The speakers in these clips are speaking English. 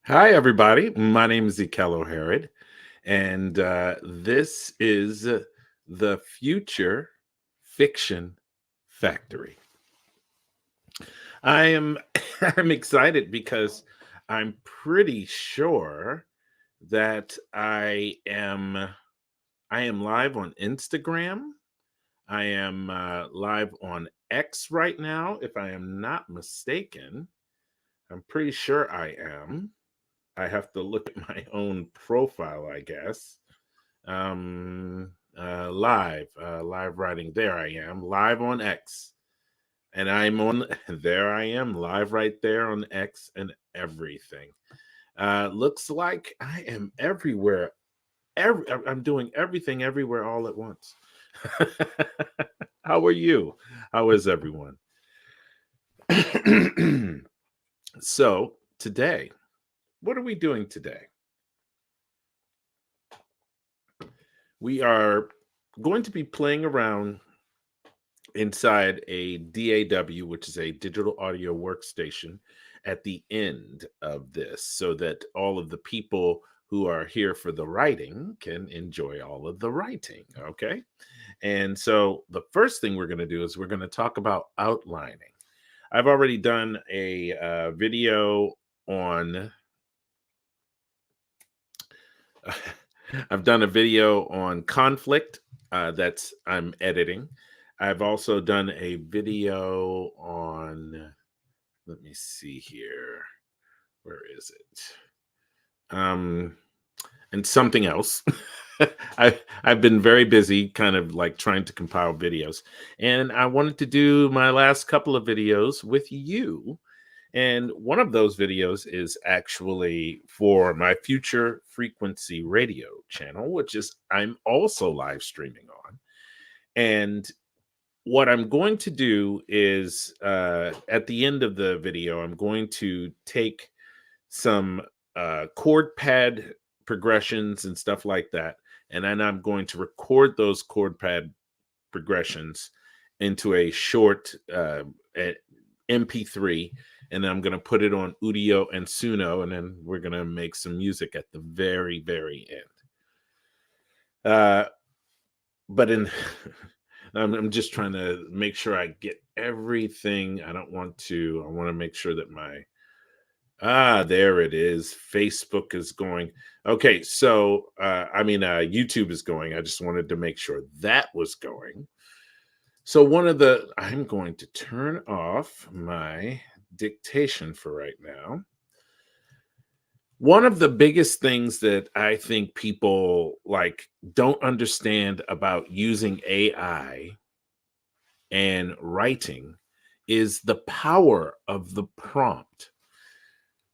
Hi, everybody. My name is Ekello Herod, and this is the Future Fiction Factory. I am I'm excited because I'm pretty sure that I am live on Instagram. I am live on X right now, if I am not mistaken. I'm pretty sure I am. I have to look at my own profile, I guess. Live writing. There I am, live on X. And I'm on, there I am, live right there on X and everything. Looks like I am everywhere. I'm doing everything everywhere all at once. How are you? How is everyone? So, today, what are we doing today? We are going to be playing around inside a DAW, which is a digital audio workstation, at the end of this, so that all of the people who are here for the writing can enjoy all of the writing. Okay. And so the first thing we're going to do is we're going to talk about outlining. I've already done a video on I've done a video on conflict that's I'm editing. I've also done a video on, let me see here. Where is it? And something else. I've been very busy kind of like trying to compile videos. And I wanted to do my last couple of videos with you. And one of those videos is actually for my future frequency radio channel, which is I'm also live streaming on. And what I'm going to do is at the end of the video, I'm going to take some chord pad progressions and stuff like that. And then I'm going to record those chord pad progressions into a short MP3, and then I'm going to put it on Udio and Suno, and then we're going to make some music at the very, very end. But in I'm just trying to make sure I get everything. I don't want to. I want to make sure that my there it is. Facebook is going. Okay, so YouTube is going. I just wanted to make sure that was going. So I'm going to turn off my dictation for right now. One of the biggest things that I think people like don't understand about using AI and writing is the power of the prompt.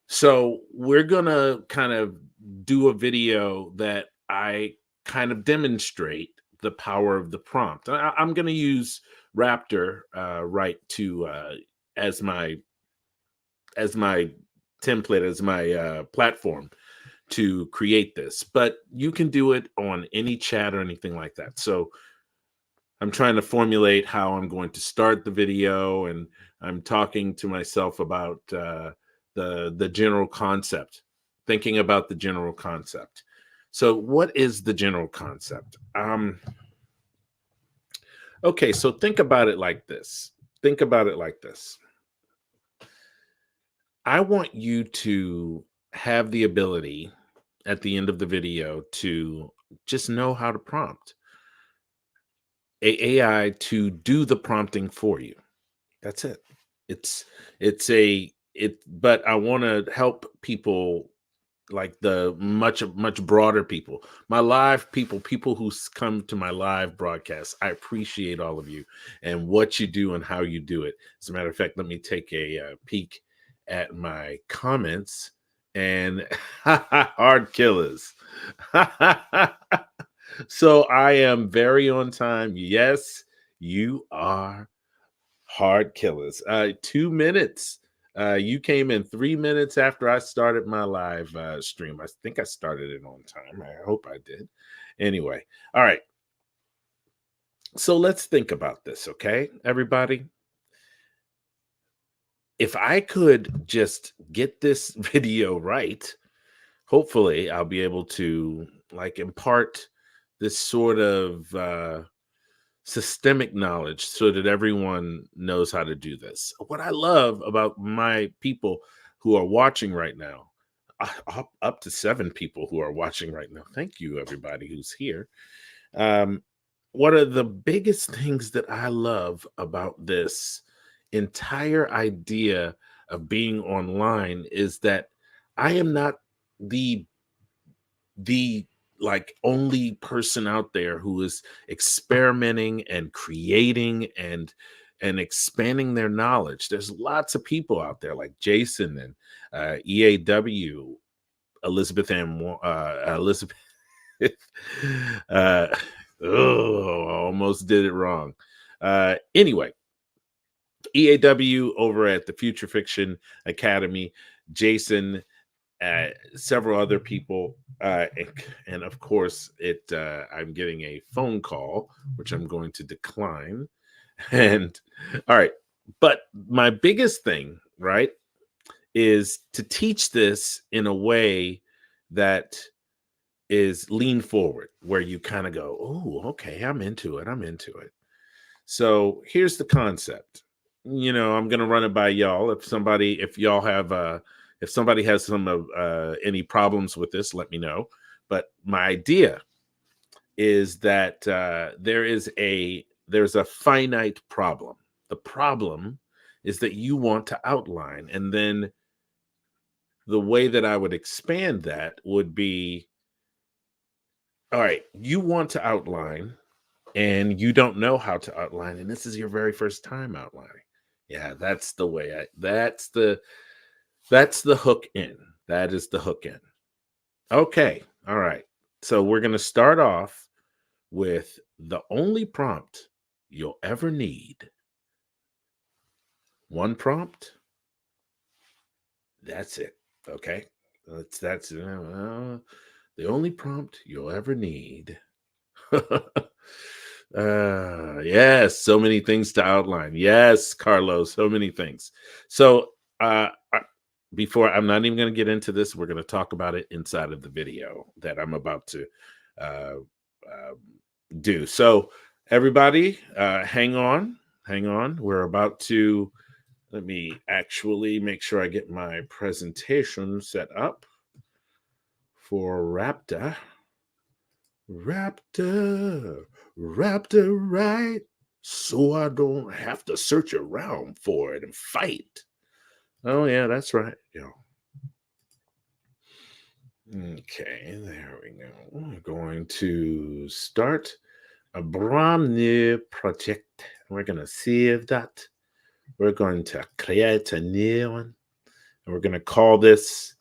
So we're going to kind of do a video that I kind of demonstrate the power of the prompt. I'm going to use Raptor Write to as my as my template, as my platform to create this, but you can do it on any chat or anything like that. So I'm trying to formulate how I'm going to start the video, and I'm talking to myself about the general concept, thinking about the general concept. So, what is the general concept? Okay, so think about it like this. Think about it like this. I want you to have the ability at the end of the video to just know how to prompt AI to do the prompting for you. That's it. It's it's a it but I want to help people, like the much broader people. My live people, people who come to my live broadcast. I appreciate all of you and what you do and how you do it. As a matter of fact, let me take a peek at my comments and hard killers. So I am very on time. Yes, you are hard killers. 2 minutes. You came in 3 minutes after I started my live stream. I think I started it on time. I hope I did. Anyway, all right. So let's think about this, okay, everybody? if I could just get this video right, hopefully I'll be able to like impart this sort of systemic knowledge so that everyone knows how to do this. What I love about my people who are watching right now, up to 7 people who are watching right now. Thank you, everybody who's here. Um, one of the biggest things that I love about this entire idea of being online is that I am not the the like only person out there who is experimenting and creating and expanding their knowledge. There's lots of people out there like Jason and EAW, Elizabeth and Elizabeth. uh, oh, almost did it wrong. Anyway, EAW over at the Future Fiction Academy, Jason, several other people, and of course, I'm getting a phone call, which I'm going to decline. And all right, but my biggest thing, right, is to teach this in a way that is lean forward, where you kind of go, oh, okay, I'm into it. I'm into it. So here's the concept. I'm gonna run it by y'all. If y'all have if somebody has some of any problems with this, let me know. But my idea is that there's a finite problem. The problem is that you want to outline, and then the way that I would expand that would be, all right, you want to outline and you don't know how to outline, and this is your very first time outlining. Yeah, that's the way that's the hook in. That is the hook in. Okay. All right. So we're going to start off with the only prompt you'll ever need. One prompt. That's it. Okay. That's the only prompt you'll ever need. Yes, so many things to outline. Yes, Carlos, so many things. So, before I'm not even going to get into this, we're going to talk about it inside of the video that I'm about to uh, uh, do. So, everybody, hang on. We're about to. Let me actually make sure I get my presentation set up for Raptor. Raptor Write, so I don't have to search around for it and fight. Oh yeah, that's right. Okay, there we go. We're going to start a brand new project. We're going to save that. We're going to create a new one. And we're going to call this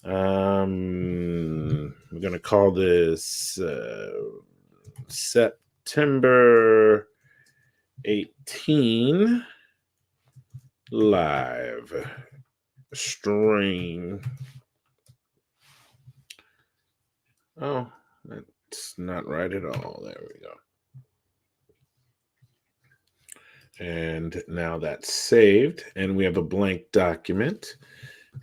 we're going to call this September 18 live stream. Oh, that's not right at all. There we go. And now that's saved, and we have a blank document,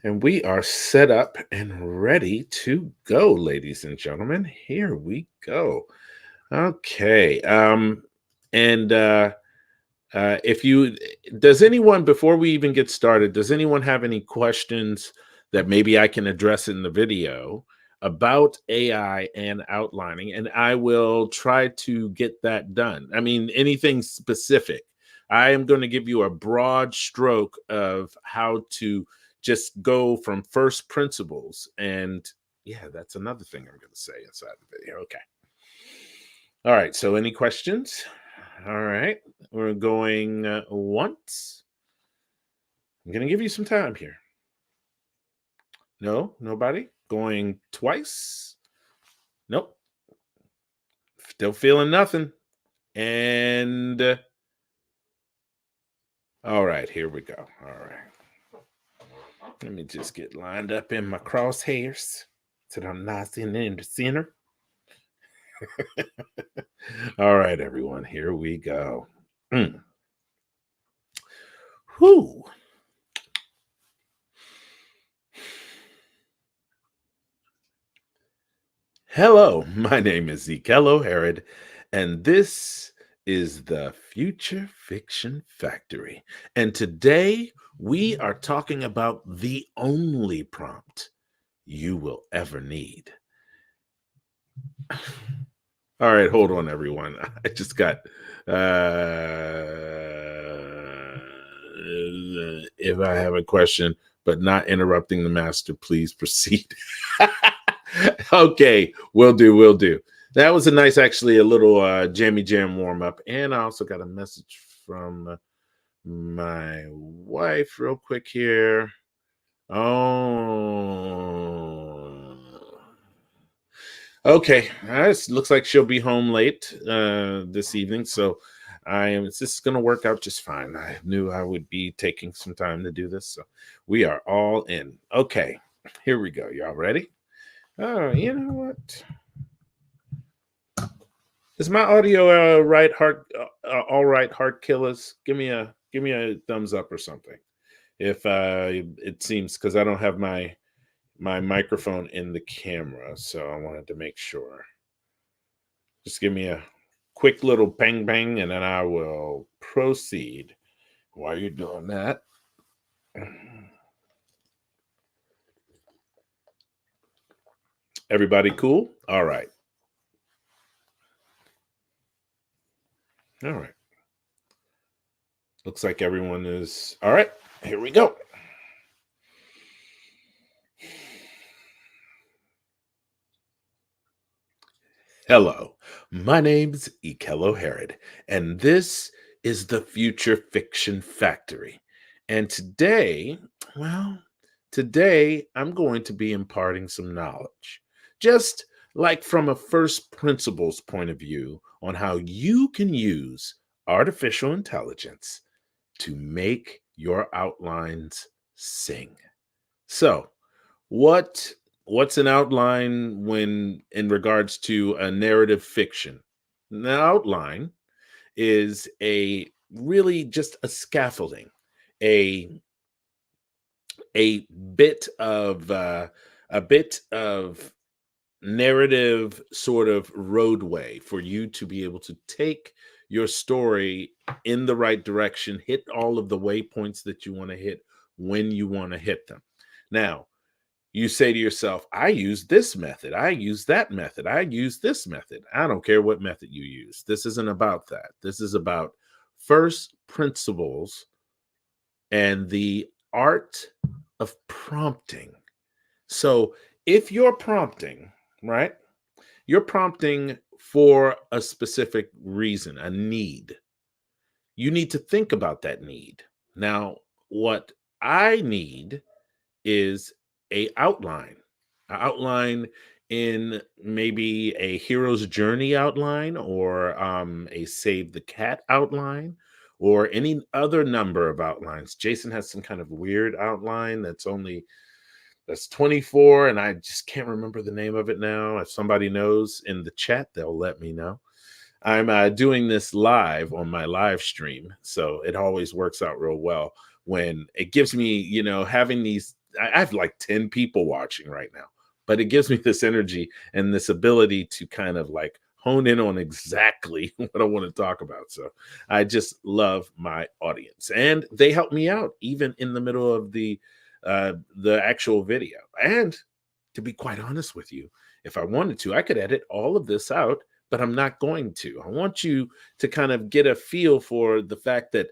and we are set up and ready to go, ladies and gentlemen. Here we go. Okay. And if you does anyone, before we even get started, does anyone have any questions that maybe I can address in the video about AI and outlining? And I will try to get that done. I mean, anything specific. I am going to give you a broad stroke of how to just go from first principles. And yeah, that's another thing I'm going to say inside the video. Okay. All right. So any questions? All right. We're going once. I'm going to give you some time here. No, nobody? Going twice? Nope. Still feeling nothing. And all right, here we go. All right. Let me just get lined up in my crosshairs so that I'm nice and in the center. All right, everyone, here we go. Whew. Hello, my name is Ekello Herod, and this is the Future Fiction Factory. And today we are talking about the only prompt you will ever need. All right, hold on, everyone. I just got. If I have a question, but not interrupting the master, please proceed. Okay, will do, will do. That was a nice, actually, a little jammy jam warm up. And I also got a message from my wife, real quick here. Oh, okay. It looks like she'll be home late this evening, so this is going to work out just fine. I knew I would be taking some time to do this, so we are all in. Okay, here we go. Y'all ready? Oh, you know what? Is my audio right? Heart, all right, heart killers. Give me a thumbs up or something. If it seems because I don't have my microphone in the camera, so I wanted to make sure. Just give me a quick little bang bang, and then I will proceed. While you're doing that, everybody cool? All right. All right. Looks like everyone is all right. Here we go. Hello, my name's Ekello Herod, and this is the Future Fiction Factory. And well, today I'm going to be imparting some knowledge, just like from a first principles point of view on how you can use artificial intelligence to make your outlines sing. So, what what's an outline when in regards to a narrative fiction? An outline is a really just a scaffolding, a a bit of narrative sort of roadway for you to be able to take your story in the right direction, hit all of the waypoints that you want to hit when you want to hit them. Now, you say to yourself, I use this method, I use that method, I use this method. I don't care what method you use. This isn't about that. This is about first principles and the art of prompting. So if you're prompting, right, you're prompting for a specific reason, a need. You need to think about that need. Now, what I need is a outline in maybe a hero's journey outline or a save the cat outline or any other number of outlines. Jason has some kind of weird outline that's 24 and I just can't remember the name of it now. If somebody knows in the chat, they'll let me know. I'm doing this live on my live stream, so it always works out real well when it gives me, having these. I have like 10 people watching right now, but it gives me this energy and this ability to kind of like hone in on exactly what I want to talk about. So I just love my audience, and they help me out even in the middle of the actual video. And to be quite honest with you, if I wanted to, I could edit all of this out, but I'm not going to. I want you to kind of get a feel for the fact that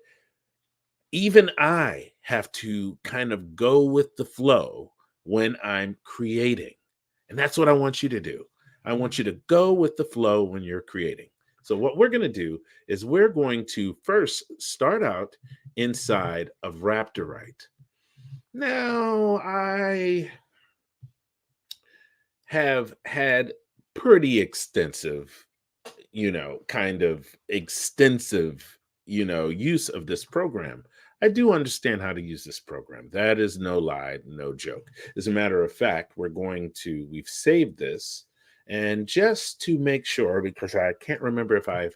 even I have to kind of go with the flow when I'm creating. And that's what I want you to do. I want you to go with the flow when you're creating. So, what we're going to do is we're going to first start out inside of Raptor Write. Now, I have had pretty extensive, kind of extensive, use of this program. I do understand how to use this program. That is no lie, no joke. As a matter of fact, we've saved this. And just to make sure, because I can't remember if I've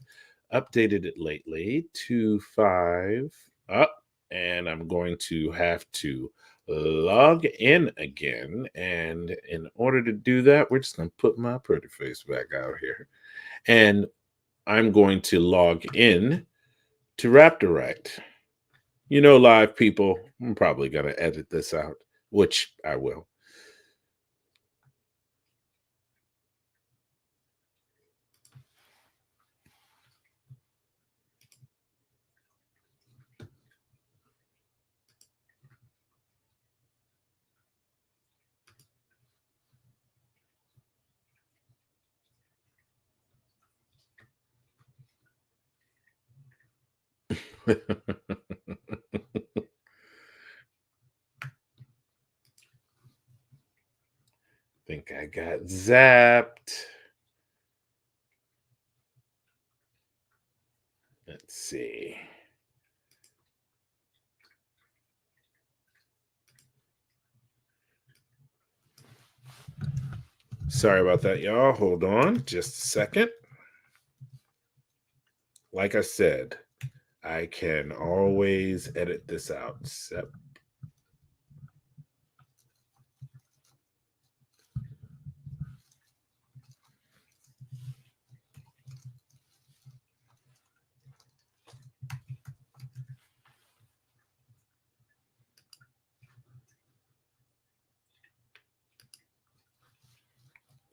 updated it lately, to 5 up, and I'm going to have to log in again. And in order to do that, we're just going to put my pretty face back out here. And I'm going to log in to Raptor Write. You know, live people, I'm probably going to edit this out, which I will. Think I got zapped. Let's see. Sorry about that, y'all. Hold on just a second. Like I said, I can always edit this out.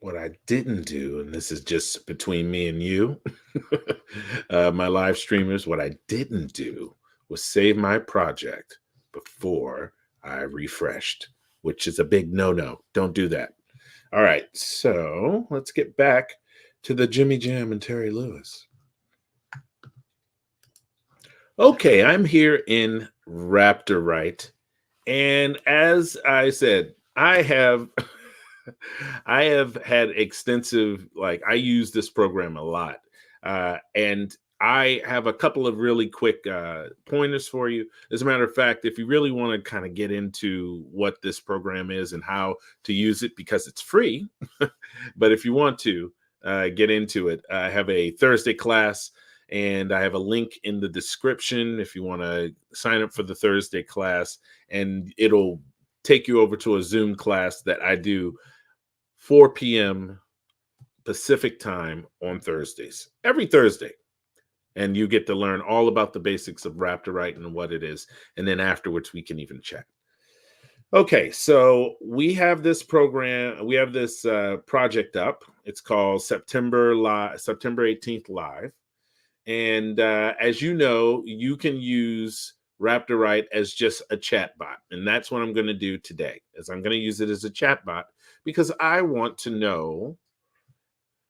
What I didn't do, and this is just between me and you, my live streamers, what I didn't do was save my project before I refreshed, which is a big no no. Don't do that. All right, so let's get back to the Jimmy Jam and Terry Lewis. Okay, I'm here in Raptor Write. And as I said, I have I have had extensive, like, I use this program a lot. And I have a couple of really quick pointers for you. As a matter of fact, if you really want to kind of get into what this program is and how to use it, because it's free, but if you want to get into it, I have a Thursday class and I have a link in the description if you want to sign up for the Thursday class, and it'll take you over to a Zoom class that I do 4 p.m. Pacific time on Thursdays, every Thursday. And you get to learn all about the basics of Raptor Write and what it is. And then afterwards, we can even chat. Okay, so we have this program, we have this project up. It's called September 18th Live. And as you know, you can use Raptor Write as just a chat bot. And that's what I'm going to do today, is I'm going to use it as a chat bot because I want to know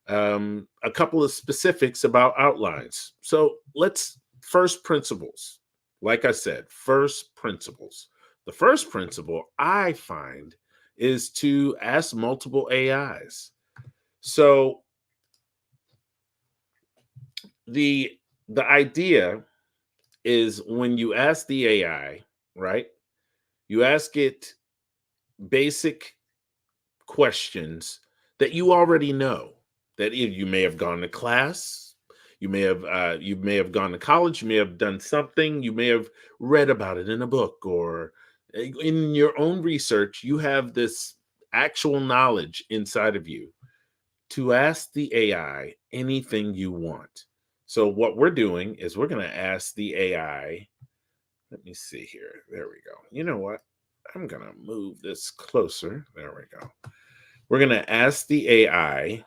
a couple of specifics about outlines. So let's first principles. Like I said, first principles. The first principle I find is to ask multiple AIs. So the idea is when you ask the AI, right? You ask it basic questions that you already know. That you may have gone to class, you may have gone to college, you may have done something, you may have read about it in a book or in your own research. You have this actual knowledge inside of you to ask the AI anything you want. So what we're doing is we're going to ask the AI. Let me see here. There we go. You know what? I'm going to move this closer. There we go. We're going to ask the AI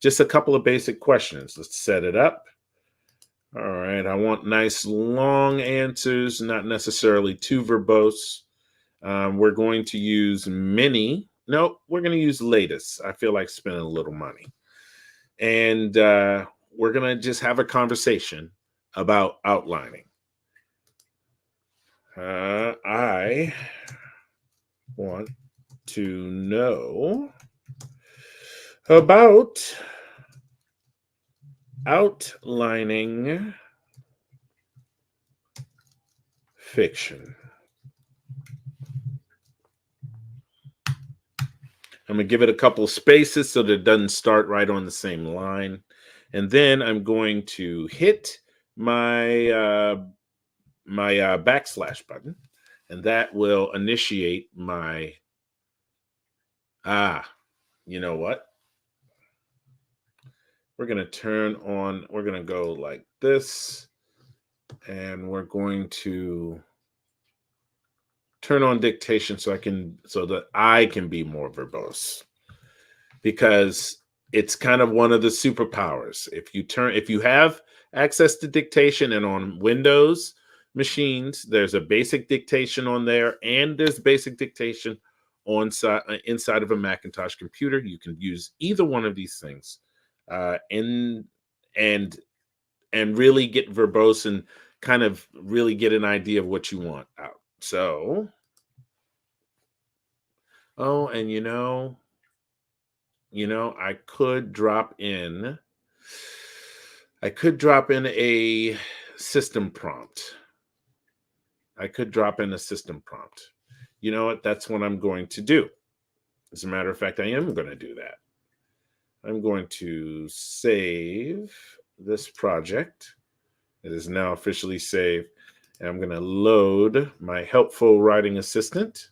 just a couple of basic questions. Let's set it up. All right. I want nice long answers, not necessarily too verbose. We're going to use mini. Nope, we're going to use latest. I feel like spending a little money. And we're going to just have a conversation about outlining. I want to know about outlining fiction. I'm going to give it a couple of spaces so that it doesn't start right on the same line. And then I'm going to hit my backslash button. and that will initiate my, ah, you know what? We're going to we're going to go like this, and we're going to turn on dictation so that I can be more verbose, because it's kind of one of the superpowers. If you have access to dictation, and on Windows machines, there's a basic dictation on there, and there's basic dictation inside of a Macintosh computer. You can use either one of these things, in and really get verbose and kind of really get an idea of what you want out. So, oh, and I could drop in a system prompt. I could drop in a system prompt. You know what? That's what I'm going to do. As a matter of fact, I am going to do that. I'm going to save this project. It is now officially saved. And I'm going to load my helpful writing assistant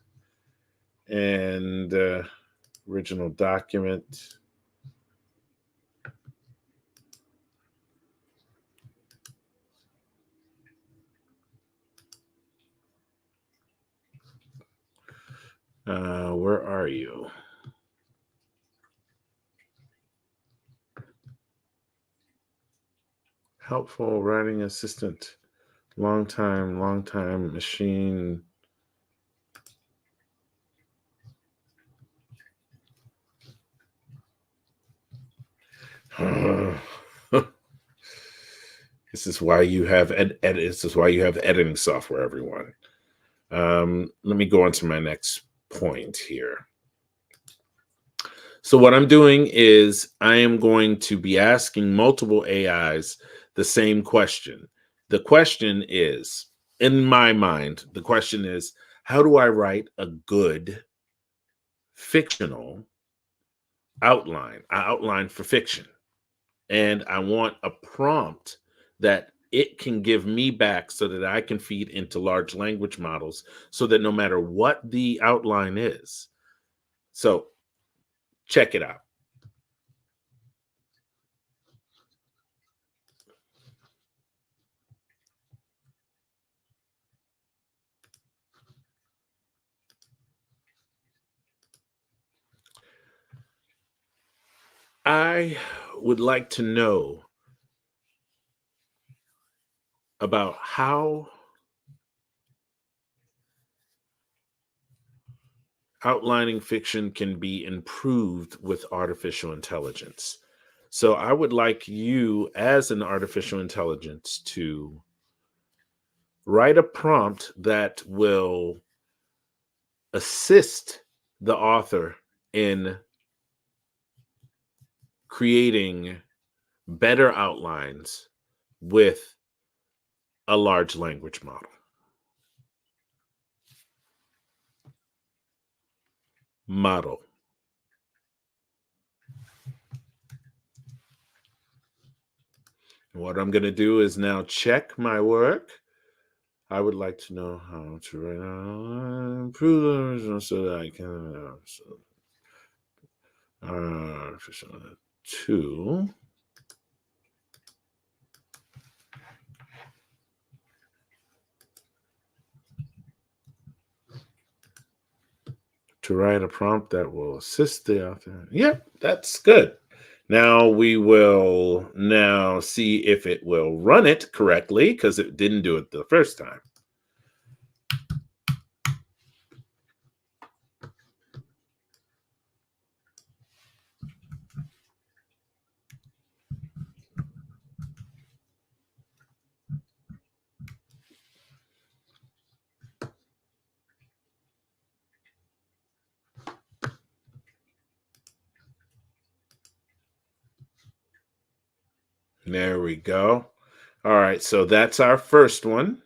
and original document. Where are you? Helpful writing assistant. Long time machine. This is why you have this is why you have editing software, everyone. Let me go on to my next point here. So what I'm doing is I am going to be asking multiple AIs the same question. The question is, in my mind, the question is, how do I write a good fictional outline for fiction? And I want a prompt that it can give me back so that I can feed into large language models, so that no matter what the outline is. So check it out. I would like to know about how outlining fiction can be improved with artificial intelligence. So I would like you, as an artificial intelligence, to write a prompt that will assist the author in creating better outlines with a large language model. What I'm going to do is now check my work. I would like to know how to write out, improve the original so that I can two. To write a prompt that will assist the author. Yep, that's good. Now we will now see if it will run it correctly, because it didn't do it the first time. There we go. All right, so that's our first one.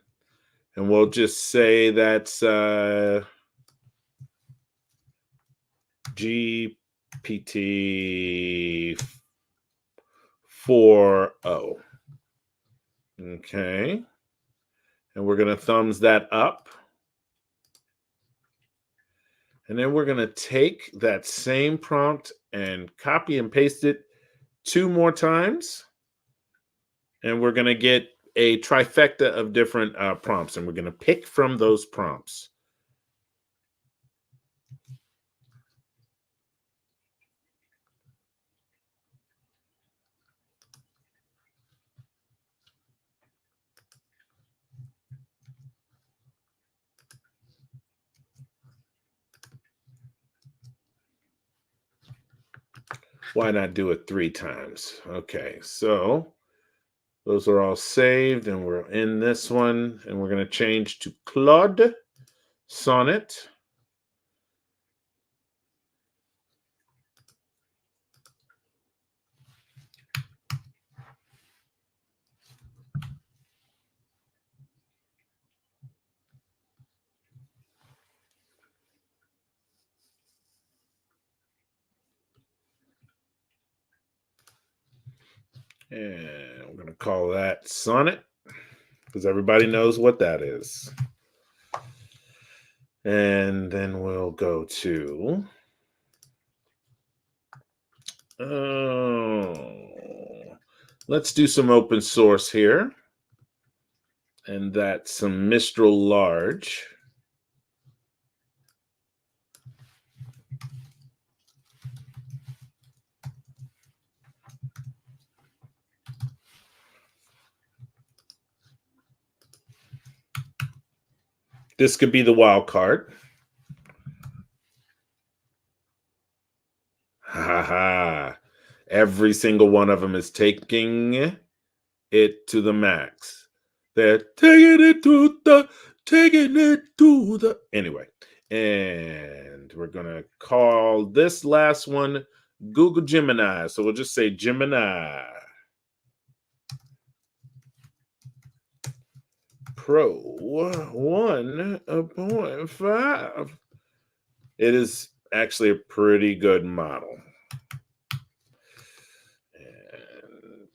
And we'll just say that's GPT 4.0. Okay. And we're going to thumbs that up. And then we're going to take that same prompt and copy and paste it 2 more times. And we're going to get a trifecta of different prompts. And we're going to pick from those prompts. Why not do it 3 times? Okay, so those are all saved, and we're in this one, and we're going to change to Claude Sonnet. And we're going to call that Sonnet because everybody knows what that is. And then we'll go to let's do some open source here. And that's some Mistral Large. This could be the wild card. Ha ha. Every single one of them is taking it to the max. They're taking it to the. Anyway, and we're going to call this last one Google Gemini. So we'll just say Gemini Pro 1.5. It is actually a pretty good model. And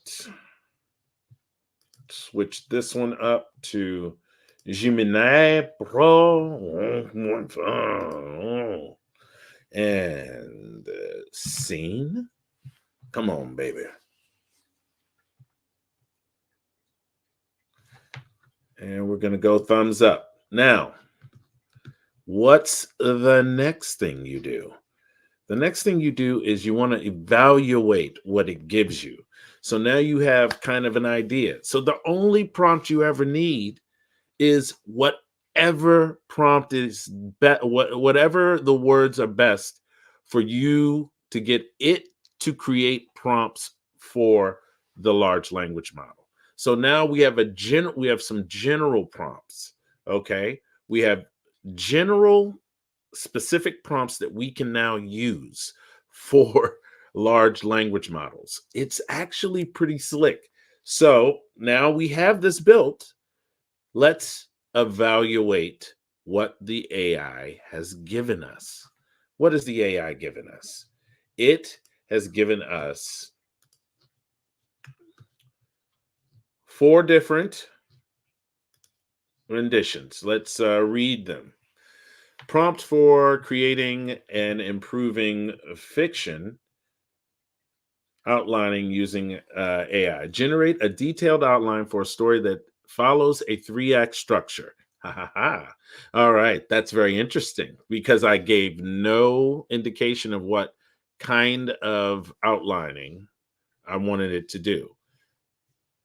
switch this one up to Gemini Pro 1.5. And scene. Come on, baby. And we're going to go thumbs up. Now, what's the next thing you do? The next thing you do is you want to evaluate what it gives you. So now you have kind of an idea. So the only prompt you ever need is whatever prompt is whatever the words are best for you to get it to create prompts for the large language model. So now we have some general prompts. Okay, we have general specific prompts that we can now use for large language models. It's actually pretty slick. So now we have this built. Let's evaluate what the AI has given us. What has the AI given us? It has given us 4 different renditions. Let's read them. Prompt for creating and improving fiction, outlining using AI. Generate a detailed outline for a story that follows a 3-act structure. Ha ha ha. All right, that's very interesting because I gave no indication of what kind of outlining I wanted it to do.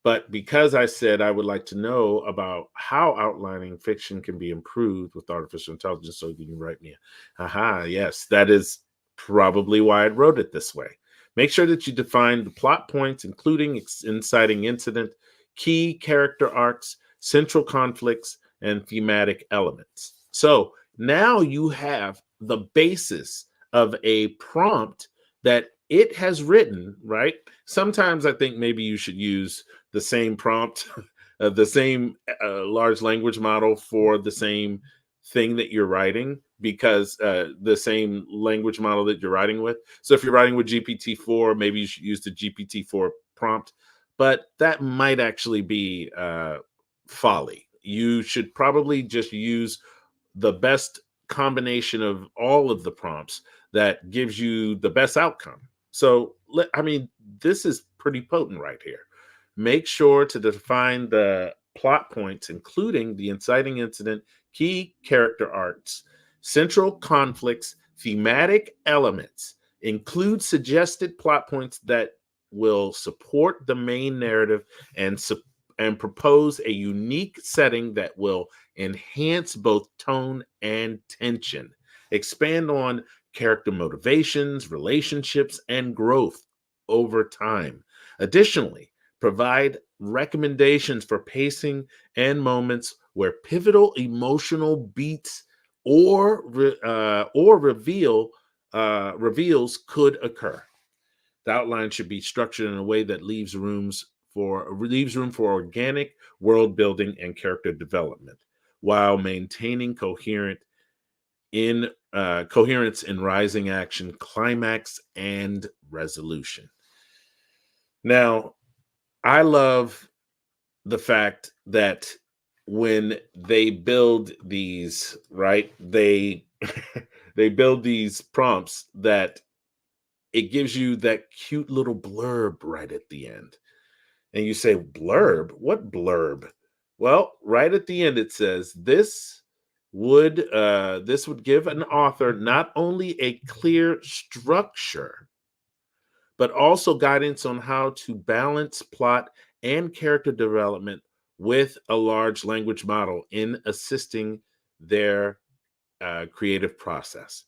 But because I said I would like to know about how outlining fiction can be improved with artificial intelligence, so you can write me, yes, that is probably why I wrote it this way. Make sure that you define the plot points, including inciting incident, key character arcs, central conflicts, and thematic elements. So now you have the basis of a prompt that it has written, right? Sometimes I think maybe you should use the same prompt, the same large language model for the same thing that you're writing, because the same language model that you're writing with. So if you're writing with GPT-4, maybe you should use the GPT-4 prompt, but that might actually be folly. You should probably just use the best combination of all of the prompts that gives you the best outcome. So, I mean, this is pretty potent right here. Make sure to define the plot points, including the inciting incident, key character arcs, central conflicts, thematic elements. Include suggested plot points that will support the main narrative and and propose a unique setting that will enhance both tone and tension. Expand on character motivations, relationships, and growth over time. Additionally, provide recommendations for pacing and moments where pivotal emotional beats or reveals could occur. The outline should be structured in a way that leaves room for organic world building and character development, while maintaining coherence in rising action, climax, and resolution. Now, I love the fact that when they build these, right, they build these prompts that it gives you that cute little blurb right at the end. And you say, blurb? What blurb? Well, right at the end it says this would give an author not only a clear structure, but also guidance on how to balance plot and character development with a large language model in assisting their creative process.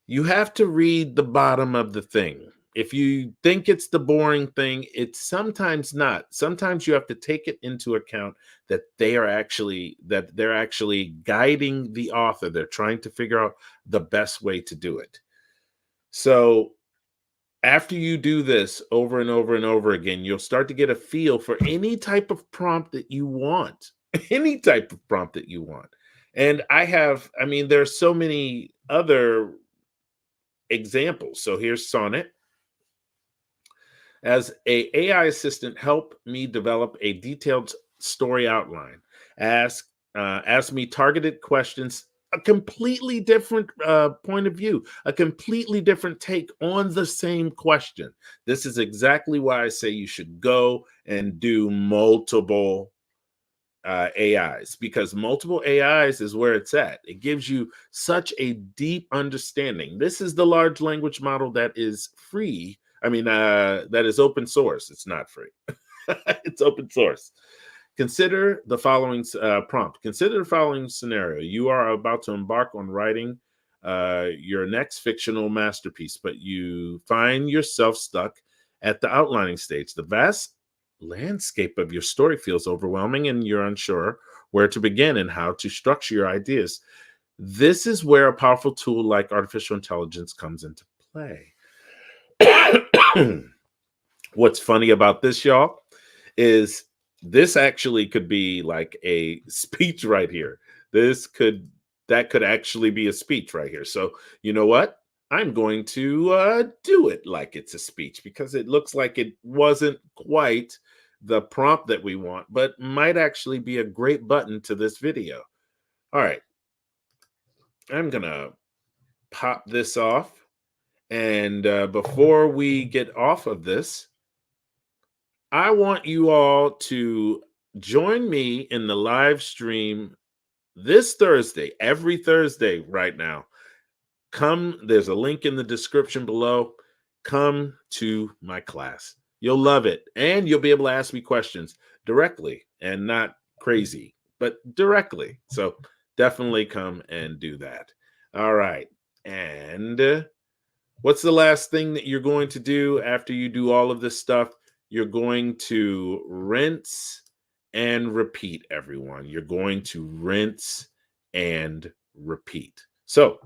You have to read the bottom of the thing. If you think it's the boring thing, it's sometimes not. Sometimes you have to take it into account that they're actually guiding the author. They're trying to figure out the best way to do it. So after you do this over and over and over again, you'll start to get a feel for any type of prompt that you want. Any type of prompt that you want. And I mean, there's so many other examples. So here's Sonnet. As a AI assistant, help me develop a detailed story outline. Ask me targeted questions, a completely different point of view, a completely different take on the same question. This is exactly why I say you should go and do multiple AIs, because multiple AIs is where it's at. It gives you such a deep understanding. This is the large language model that is free. I mean, that is open source. It's not free. It's open source. Consider the following prompt. Consider the following scenario. You are about to embark on writing your next fictional masterpiece, but you find yourself stuck at the outlining stage. The vast landscape of your story feels overwhelming, and you're unsure where to begin and how to structure your ideas. This is where a powerful tool like artificial intelligence comes into play. What's funny about this, y'all, is this actually could be like a speech right here. That could actually be a speech right here. So you know what? I'm going to do it like it's a speech, because it looks like it wasn't quite the prompt that we want, but might actually be a great button to this video. All right. I'm going to pop this off. And before we get off of this, I want you all to join me in the live stream this Thursday, every Thursday right now. There's a link in the description below. Come to my class. You'll love it. And you'll be able to ask me questions directly, and not crazy, but directly. So definitely come and do that. All right. And what's the last thing that you're going to do after you do all of this stuff? You're going to rinse and repeat, everyone. You're going to rinse and repeat. So,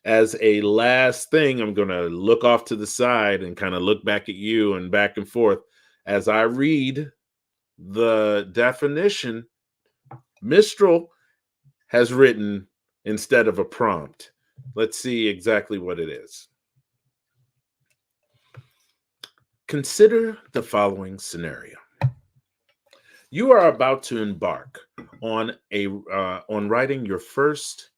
as a last thing, I'm going to look off to the side and kind of look back at you and back and forth as I read the definition Mistral has written instead of a prompt. Let's see exactly what it is. Consider the following scenario. You are about to embark on writing your first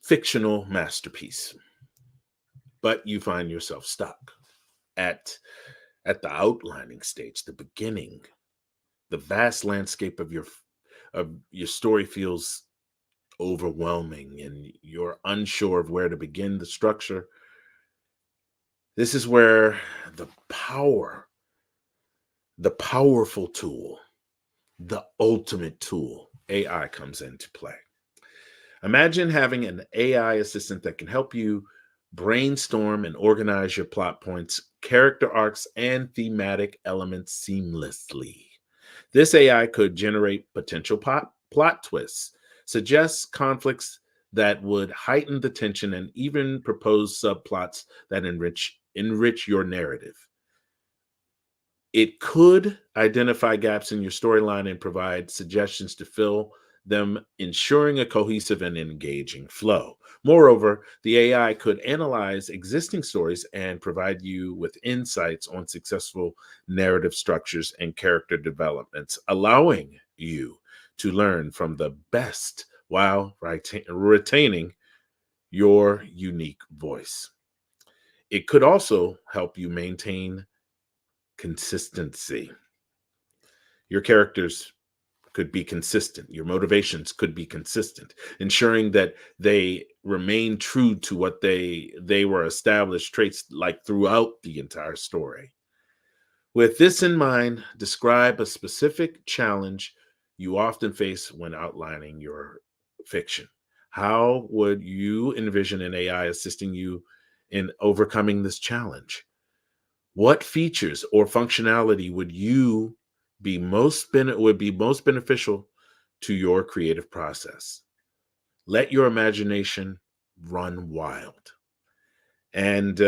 fictional masterpiece, but you find yourself stuck at at the outlining stage, the beginning. The vast landscape of your story feels overwhelming and you're unsure of where to begin the structure. This is where the the powerful tool, the ultimate tool, AI comes into play. Imagine having an AI assistant that can help you brainstorm and organize your plot points, character arcs, and thematic elements seamlessly. This AI could generate potential plot twists, suggest conflicts that would heighten the tension, and even propose subplots that enrich your narrative. It could identify gaps in your storyline and provide suggestions to fill them, ensuring a cohesive and engaging flow. Moreover, the AI could analyze existing stories and provide you with insights on successful narrative structures and character developments, allowing you to learn from the best while retaining your unique voice. It could also help you maintain consistency. Your characters could be consistent. Your motivations could be consistent, ensuring that they remain true to what they were established traits like throughout the entire story. With this in mind, describe a specific challenge you often face when outlining your fiction. How would you envision an AI assisting you in overcoming this challenge? What features or functionality would be most beneficial to your creative process? Let your imagination run wild, and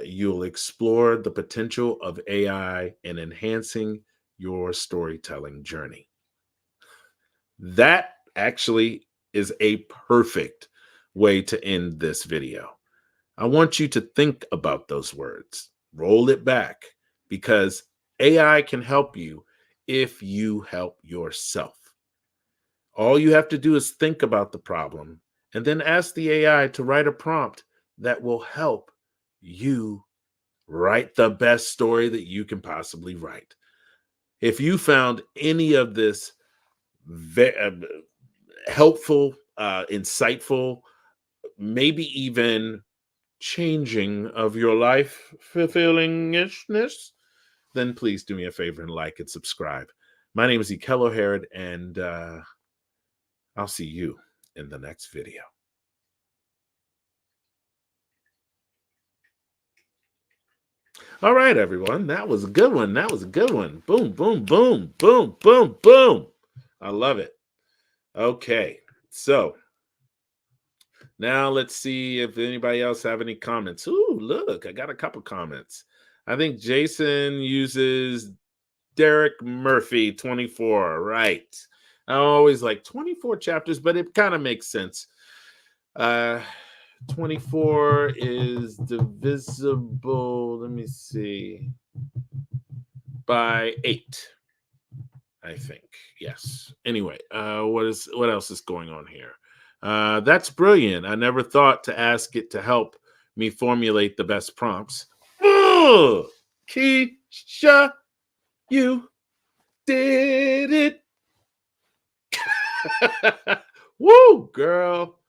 you'll explore the potential of AI in enhancing your storytelling journey. That actually is a perfect way to end this video. I want you to think about those words, roll it back, because AI can help you if you help yourself. All you have to do is think about the problem and then ask the AI to write a prompt that will help you write the best story that you can possibly write. If you found any of this helpful, insightful, maybe even changing of your life fulfillingness, then please do me a favor and like and subscribe. My name is Ikello Herod, and I'll see you in the next video. All right, everyone. That was a good one. That was a good one. Boom, boom, boom, boom, boom, boom. I love it. Okay. So now let's see if anybody else have any comments. Ooh, look, I got a couple comments. I think Jason uses Derek Murphy 24, right? I always like 24 chapters, but it kind of makes sense. 24 is divisible, let me see, by 8, I think. Yes. Anyway, what else is going on here? That's brilliant. I never thought to ask it to help me formulate the best prompts. Ugh! Keisha, you did it. Woo, girl.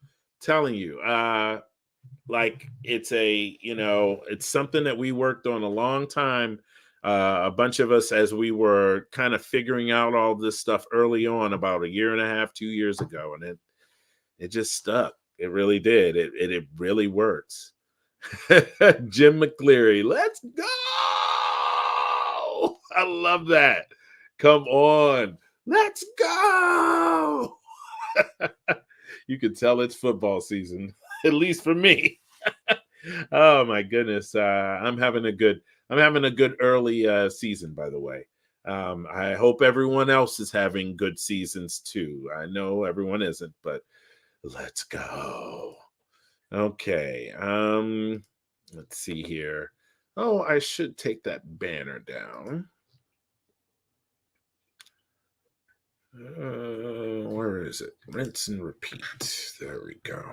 Telling you. Like it's it's something that we worked on a long time. A bunch of us as we were kind of figuring out all this stuff early on about a year and a half, 2 years ago. And it just stuck. It really did. It really works. Jim McCleary, let's go. I love that. Come on. Let's go. You can tell it's football season, at least for me. Oh my goodness. I'm having a good early season, by the way. I hope everyone else is having good seasons too. I know everyone isn't, but let's go. Okay. Let's see here. Oh, I should take that banner down. Where is it? Rinse and repeat. There we go.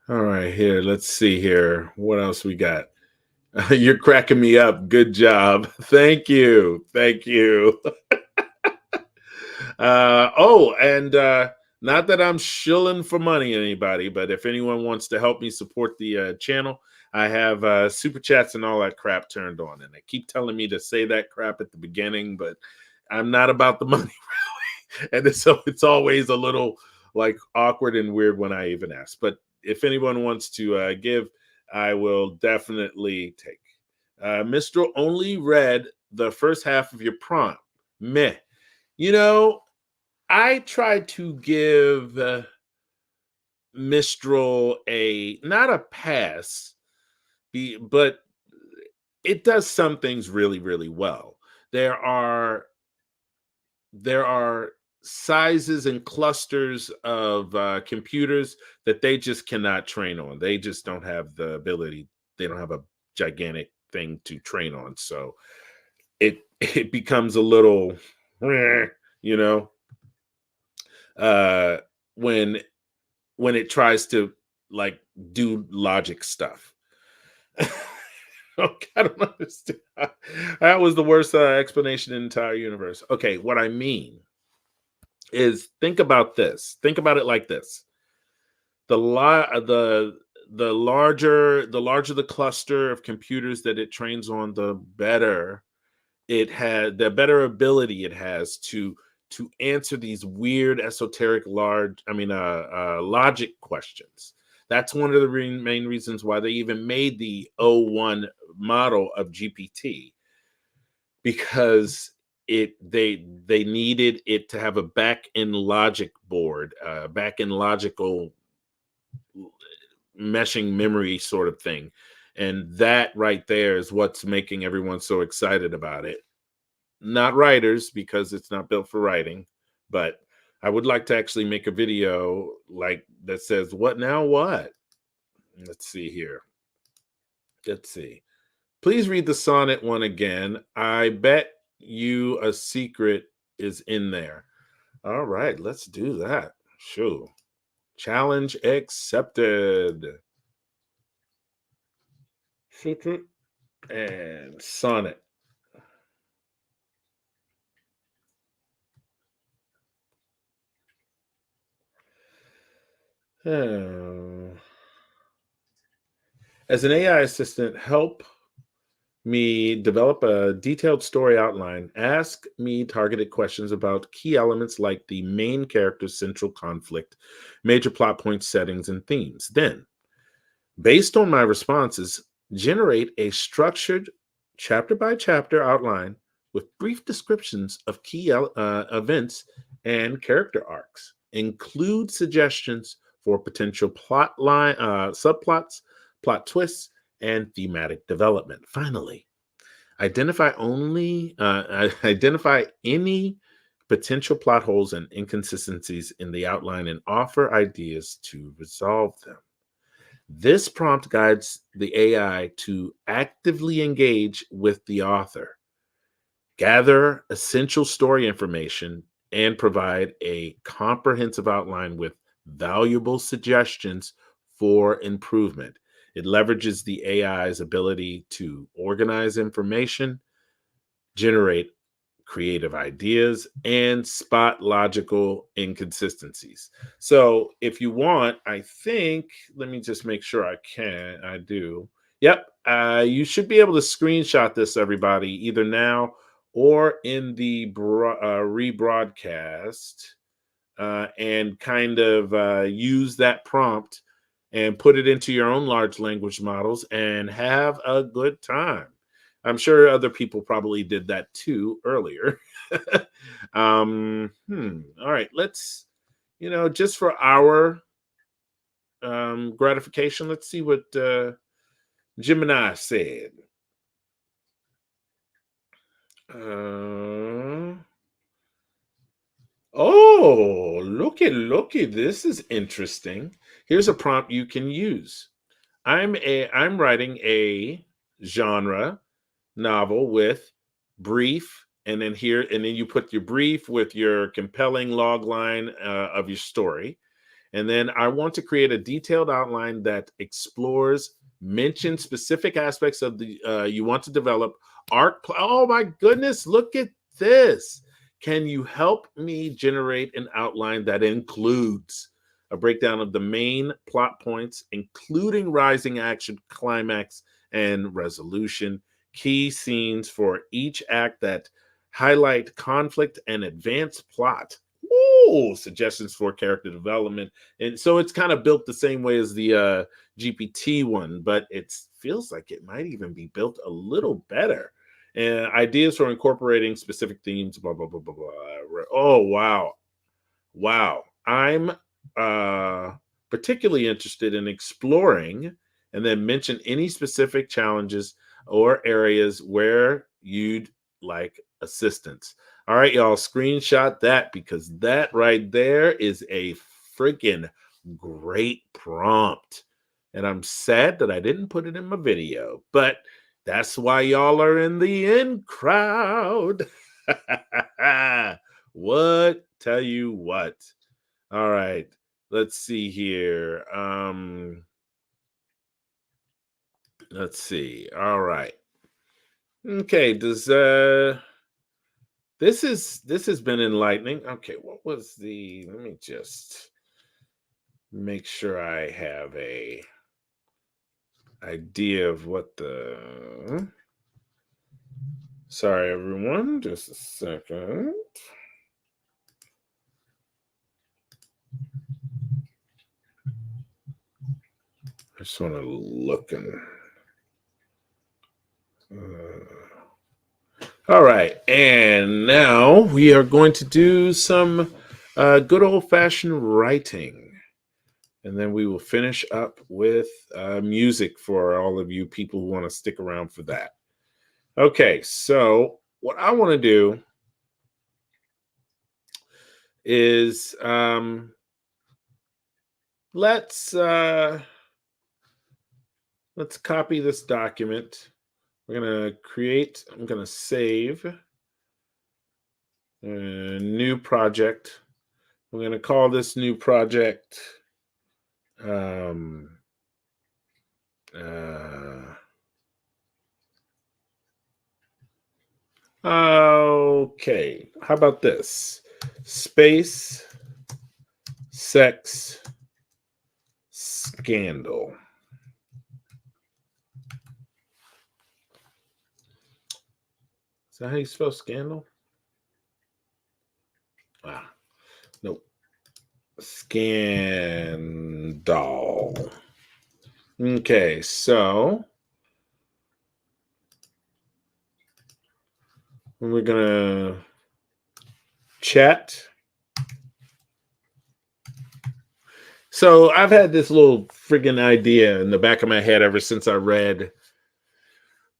All right, here. Let's see here. What else we got? You're cracking me up. Good job. Thank you. Thank you. And not that I'm shilling for money, anybody, but if anyone wants to help me support the channel, I have super chats and all that crap turned on. And they keep telling me to say that crap at the beginning, but I'm not about the money. And so it's always a little like awkward and weird when I even ask. But if anyone wants to give, I will definitely take. Mr. Only read the first half of your prompt. Meh. You know, I try to give Mistral a not a pass, but it does some things really, really well. There are there are sizes and clusters of computers that they just cannot train on. They just don't have the ability. They don't have a gigantic thing to train on. So it becomes a little, you know, uh, when it tries to like do logic stuff. Okay, I don't understand. That was the worst explanation in the entire universe. Okay, what I mean is think about this. Think about it like this. The larger the cluster of computers that it trains on, the better the better ability it has to answer these weird esoteric logic questions. That's one of the main reasons why they even made the O1 model of GPT, because they needed it to have a back end logic board, back end logical meshing memory sort of thing. And that right there is what's making everyone so excited about it. Not writers, because it's not built for writing, but I would like to actually make a video like that says, what now, what? Let's see here. Let's see. Please read the sonnet one again. I bet you a secret is in there. All right, let's do that. Sure. Challenge accepted. Secret and sonnet. Oh. As an AI assistant, help me develop a detailed story outline. Ask me targeted questions about key elements like the main character's central conflict, major plot points, settings, and themes. Then, based on my responses, generate a structured chapter by chapter outline with brief descriptions of key events and character arcs. Include suggestions for potential plot line, subplots, plot twists, and thematic development. Finally, identify any potential plot holes and inconsistencies in the outline and offer ideas to resolve them. This prompt guides the AI to actively engage with the author, gather essential story information, and provide a comprehensive outline with valuable suggestions for improvement. It leverages the AI's ability to organize information, generate creative ideas, and spot logical inconsistencies. So if you want, I think, let me just make sure I do. Yep. You should be able to screenshot this, everybody, either now or in the rebroadcast, and kind of use that prompt and put it into your own large language models and have a good time. I'm sure other people probably did that too earlier. All right, let's, just for our gratification, let's see what Gemini said. Oh, looky, this is interesting. Here's a prompt you can use. I'm writing a genre novel with brief, and then you put your brief with your compelling log line of your story, And then I want to create a detailed outline that explores, mention specific aspects of the you want to develop. Oh my goodness, look at this. Can you help me generate an outline that includes a breakdown of the main plot points, including rising action, climax, and resolution, key scenes for each act that highlight conflict and advance plot. Ooh, suggestions for character development. And so it's kind of built the same way as the GPT one, but it feels like it might even be built a little better. And ideas for incorporating specific themes, blah, blah, blah, blah, blah. Oh, wow. Wow. I'm uh, particularly interested in exploring and then mention any specific challenges or areas where you'd like assistance. All right, y'all, screenshot that because that right there is a freaking great prompt. And I'm sad that I didn't put it in my video, but that's why y'all are in the in crowd. What? Tell you what. All right. Let's see here. Let's see. All right. Okay, does this has been enlightening. Okay, what was the let me just make sure I have a idea of what the sorry everyone, just a second. I just want to look and all right, and now we are going to do some good old fashioned writing. And then we will finish up with music for all of you people who want to stick around for that. Okay, so what I want to do is let's copy this document. We're gonna create. I'm gonna save a new project. We're gonna call this new project. Um, okay, how about this? Space, sex, scandal. Is that how you spell scandal? Ah, nope. Scandal. Okay, so we're gonna chat. So I've had this little friggin' idea in the back of my head ever since I read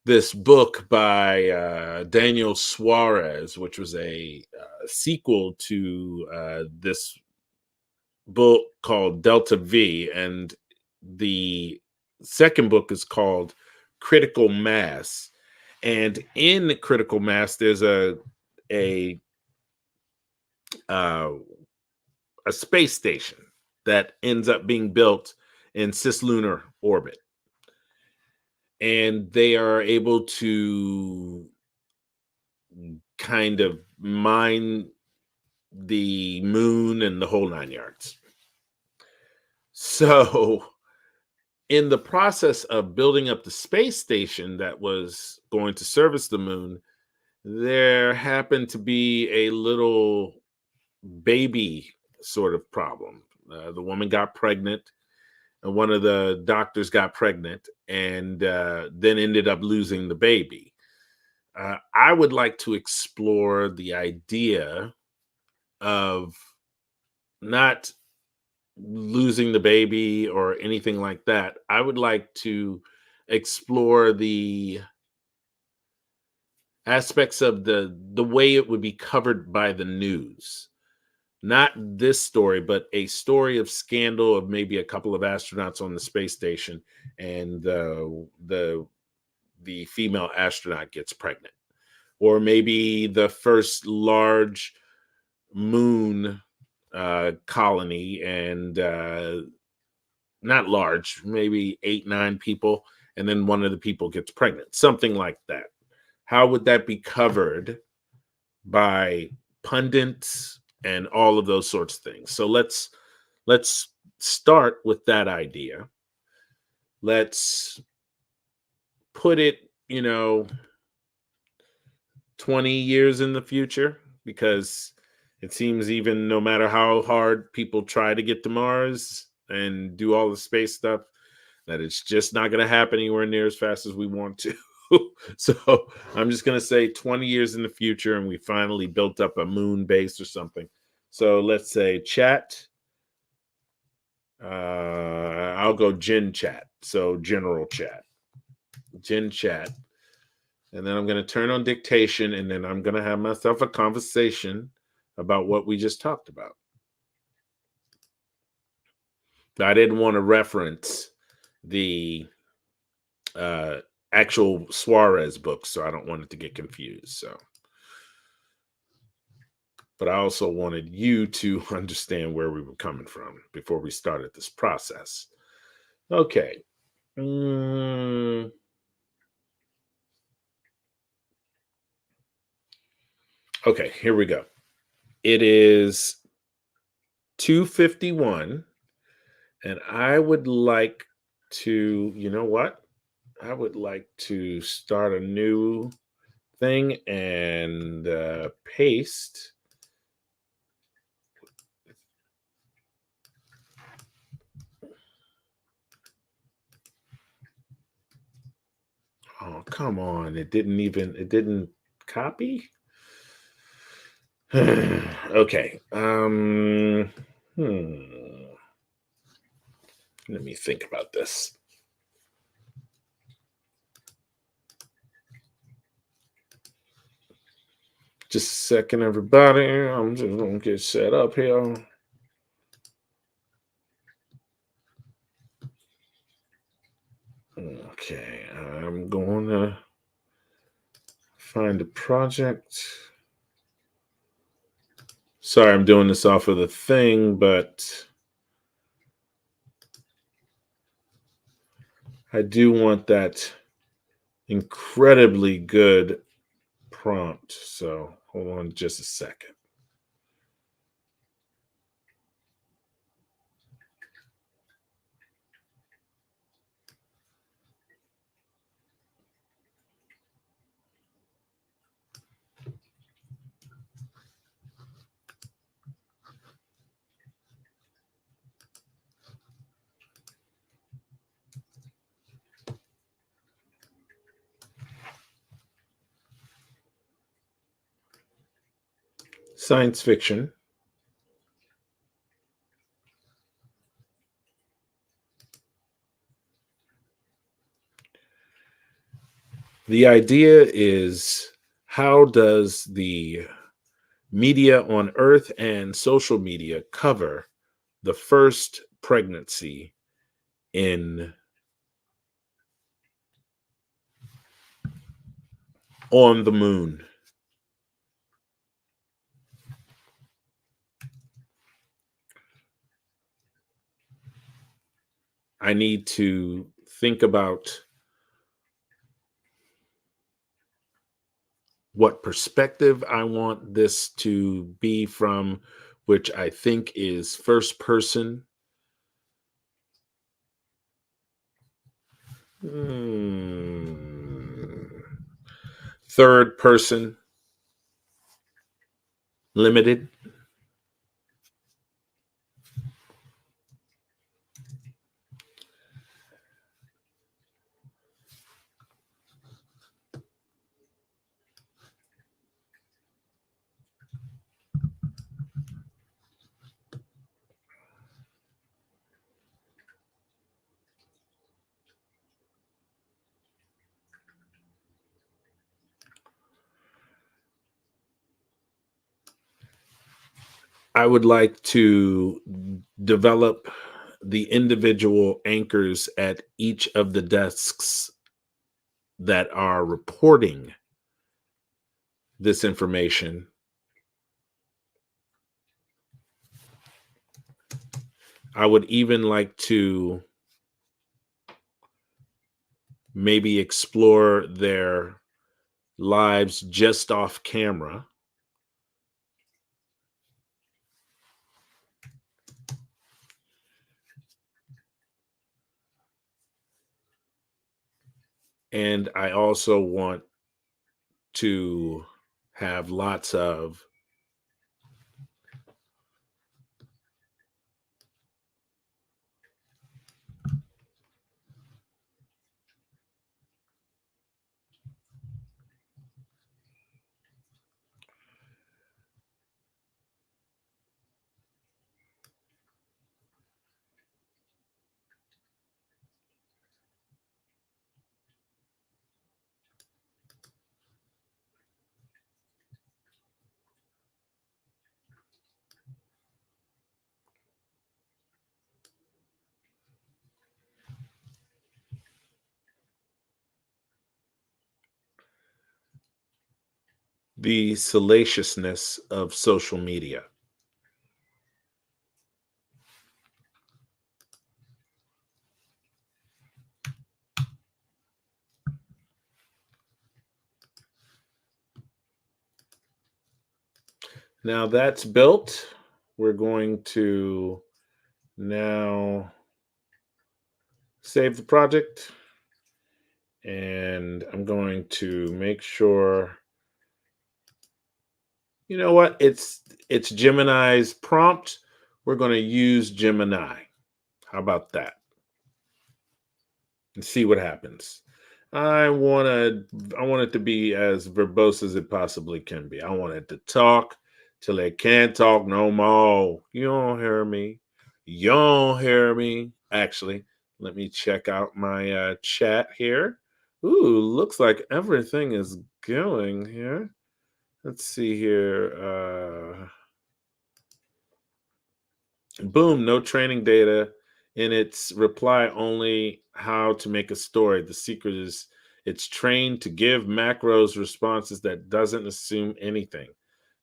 this book by Daniel Suarez, which was a sequel to this book called Delta V, and the second book is called Critical Mass. And in Critical Mass, there's a uh, a space station that ends up being built in cislunar orbit, and they are able to kind of mine the moon and the whole nine yards. So, in the process of building up the space station that was going to service the moon, there happened to be a little baby sort of problem. The woman got pregnant, and one of the doctors got pregnant, and then ended up losing the baby. I would like to explore the idea of not losing the baby or anything like that. I would like to explore the aspects of the way it would be covered by the news. Not this story, but a story of scandal of maybe a couple of astronauts on the space station, and the female astronaut gets pregnant, or maybe the first large moon colony, and not large, maybe 8, 9 people, and then one of the people gets pregnant, something like that. How would that be covered by pundits and all of those sorts of things? So let's start with that idea. Let's put it, 20 years in the future, because it seems even no matter how hard people try to get to Mars and do all the space stuff, that it's just not going to happen anywhere near as fast as we want to. So I'm just going to say 20 years in the future, and we finally built up a moon base or something. So let's say chat. I'll go Gen chat. So general chat, Gen chat. And then I'm going to turn on dictation, and then I'm going to have myself a conversation about what we just talked about. I didn't want to reference the actual Suarez book, so I don't want it to get confused. So, but I also wanted you to understand where we were coming from before we started this process. Okay. Okay, here we go. It is 2:51, and I would like to, you know what? I would like to start a new thing and paste. Oh, come on. It didn't copy? Okay. Let me think about this. Just a second, everybody. I'm just gonna get set up here. Okay, I'm going to find a project. Sorry, I'm doing this off of the thing, but I do want that incredibly good prompt. So hold on just a second. Science fiction. The idea is, how does the media on Earth and social media cover the first pregnancy in on the moon? I need to think about what perspective I want this to be from, which I think is first person. Third person limited. I would like to develop the individual anchors at each of the desks that are reporting this information I would even like to maybe explore their lives just off camera. And I also want to have lots of the salaciousness of social media. Now that's built. We're going to now save the project, and I'm going to make sure, you know what? It's Gemini's prompt. We're going to use Gemini. How about that? And see what happens. I want it to be as verbose as it possibly can be. I want it to talk till it can't talk no more. You don't hear me. You don't hear me. Actually, let me check out my chat here. Ooh, looks like everything is going here. Let's see here. Boom, no training data. In its reply, only how to make a story. The secret is it's trained to give macros responses that doesn't assume anything.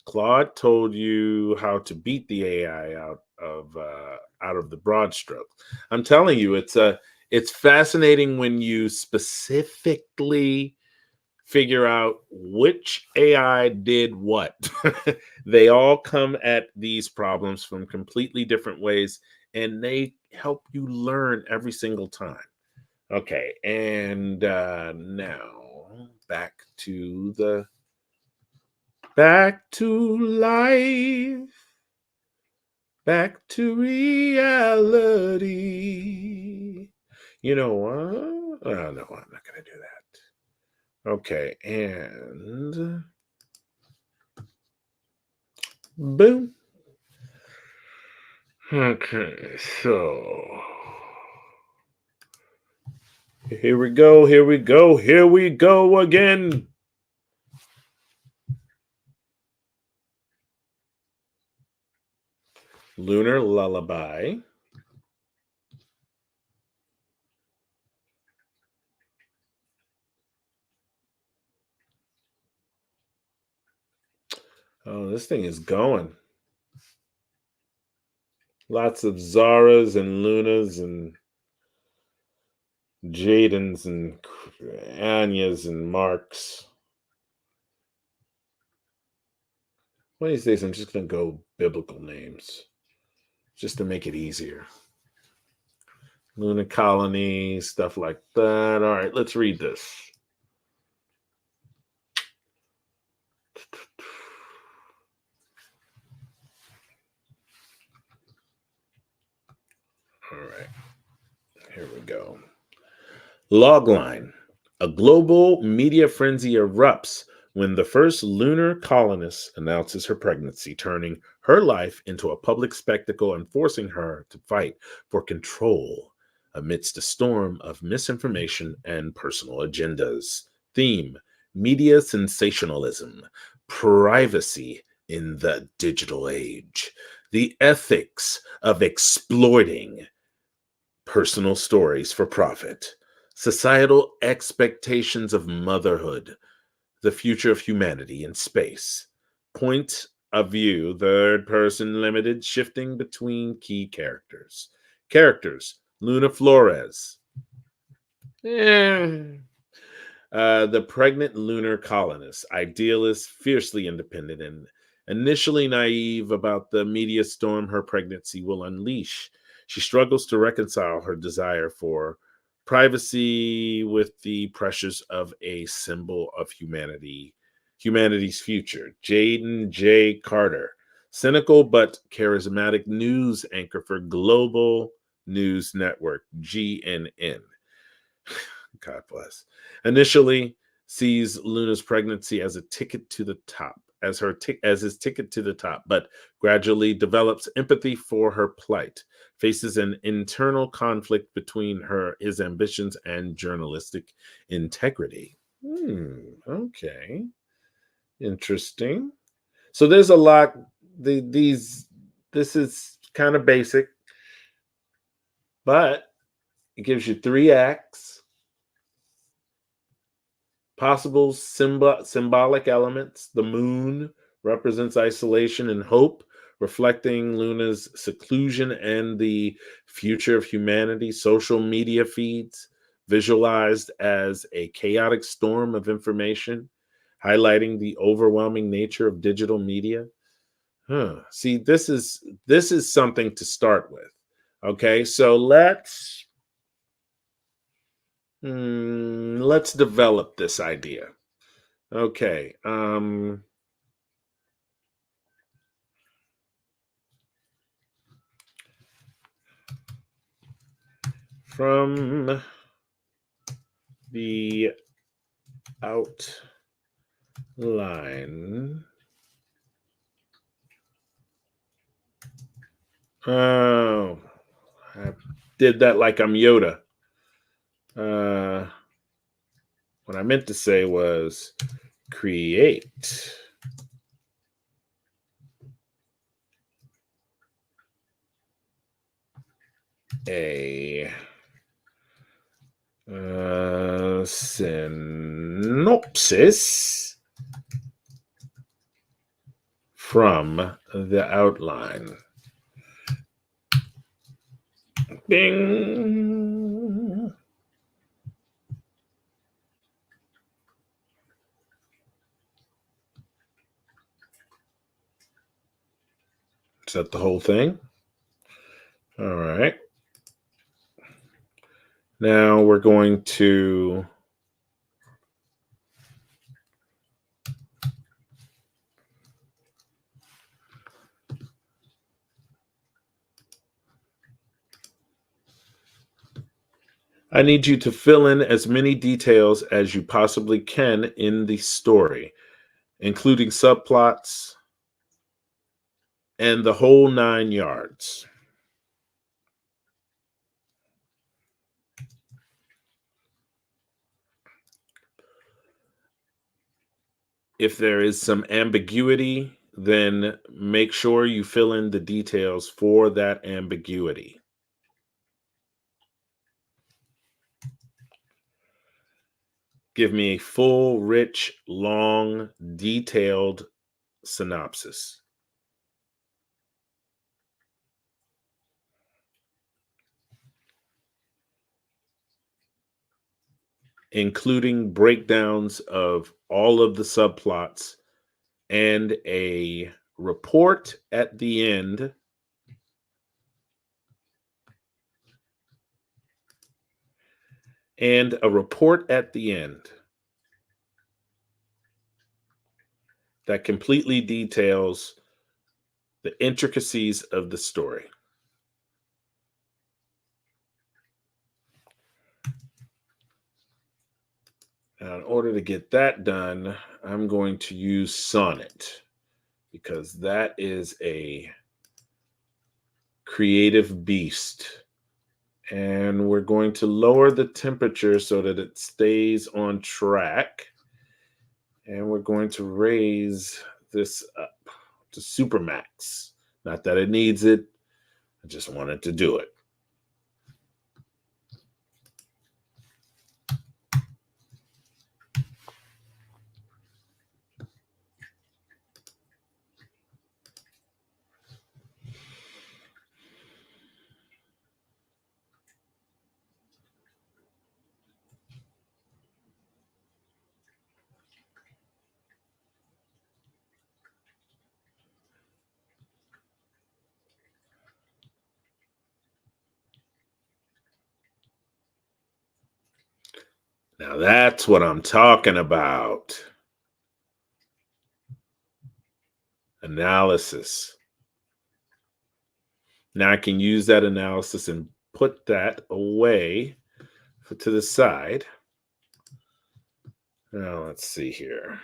Claude told you how to beat the AI out of the broad stroke. I'm telling you, it's fascinating when you specifically figure out which AI did what. They all come at these problems from completely different ways, and they help you learn every single time. Okay, and now back to life, back to reality. You know what? Oh, no, I'm not going to do that. Okay, and boom. Okay, so here we go, here we go, here we go again. Lunar Lullaby. Oh, this thing is going. Lots of Zaras and Lunas and Jadens and Anyas and Marks. One of these days, I'm just going to go biblical names just to make it easier. Luna Colony, stuff like that. All right, let's read this. All right, here we go. Logline. A global media frenzy erupts when the first lunar colonist announces her pregnancy, turning her life into a public spectacle and forcing her to fight for control amidst a storm of misinformation and personal agendas. Theme: media sensationalism, privacy in the digital age, the ethics of exploiting personal stories for profit, societal expectations of motherhood, the future of humanity in space. Point of view, third person limited, shifting between key characters. Characters: Luna Flores. Eh. The pregnant lunar colonist, idealist, fiercely independent, and initially naive about the media storm her pregnancy will unleash. She struggles to reconcile her desire for privacy with the pressures of a symbol of humanity's future. Jaden J. Carter, cynical but charismatic news anchor for Global News Network, GNN. God bless. Initially sees Luna's pregnancy as a ticket to the top, as his ticket to the top, but gradually develops empathy for her plight, faces an internal conflict between his ambitions and journalistic integrity. Okay. Interesting. So there's a lot. These This is kind of basic, but it gives you 3 acts. Possible symbolic elements. The moon represents isolation and hope, reflecting Luna's seclusion and the future of humanity. Social media feeds, visualized as a chaotic storm of information, highlighting the overwhelming nature of digital media. See, this is something to start with. Okay, so let's develop this idea. Okay. From the outline. Oh, I did that like I'm Yoda. What I meant to say was create a synopsis from the outline. Bing. Is that the whole thing? All right. Now we're going to I need you to fill in as many details as you possibly can in the story, including subplots and the whole 9 yards. If there is some ambiguity, then make sure you fill in the details for that ambiguity. Give me a full, rich, long, detailed synopsis, including breakdowns of all of the subplots and a report at the end that completely details the intricacies of the story. Now, in order to get that done, I'm going to use Sonnet because that is a creative beast. And we're going to lower the temperature so that it stays on track. And we're going to raise this up to Supermax. Not that it needs it, I just wanted to do it. Now that's what I'm talking about. Analysis. Now I can use that analysis and put that away to the side. Now let's see here.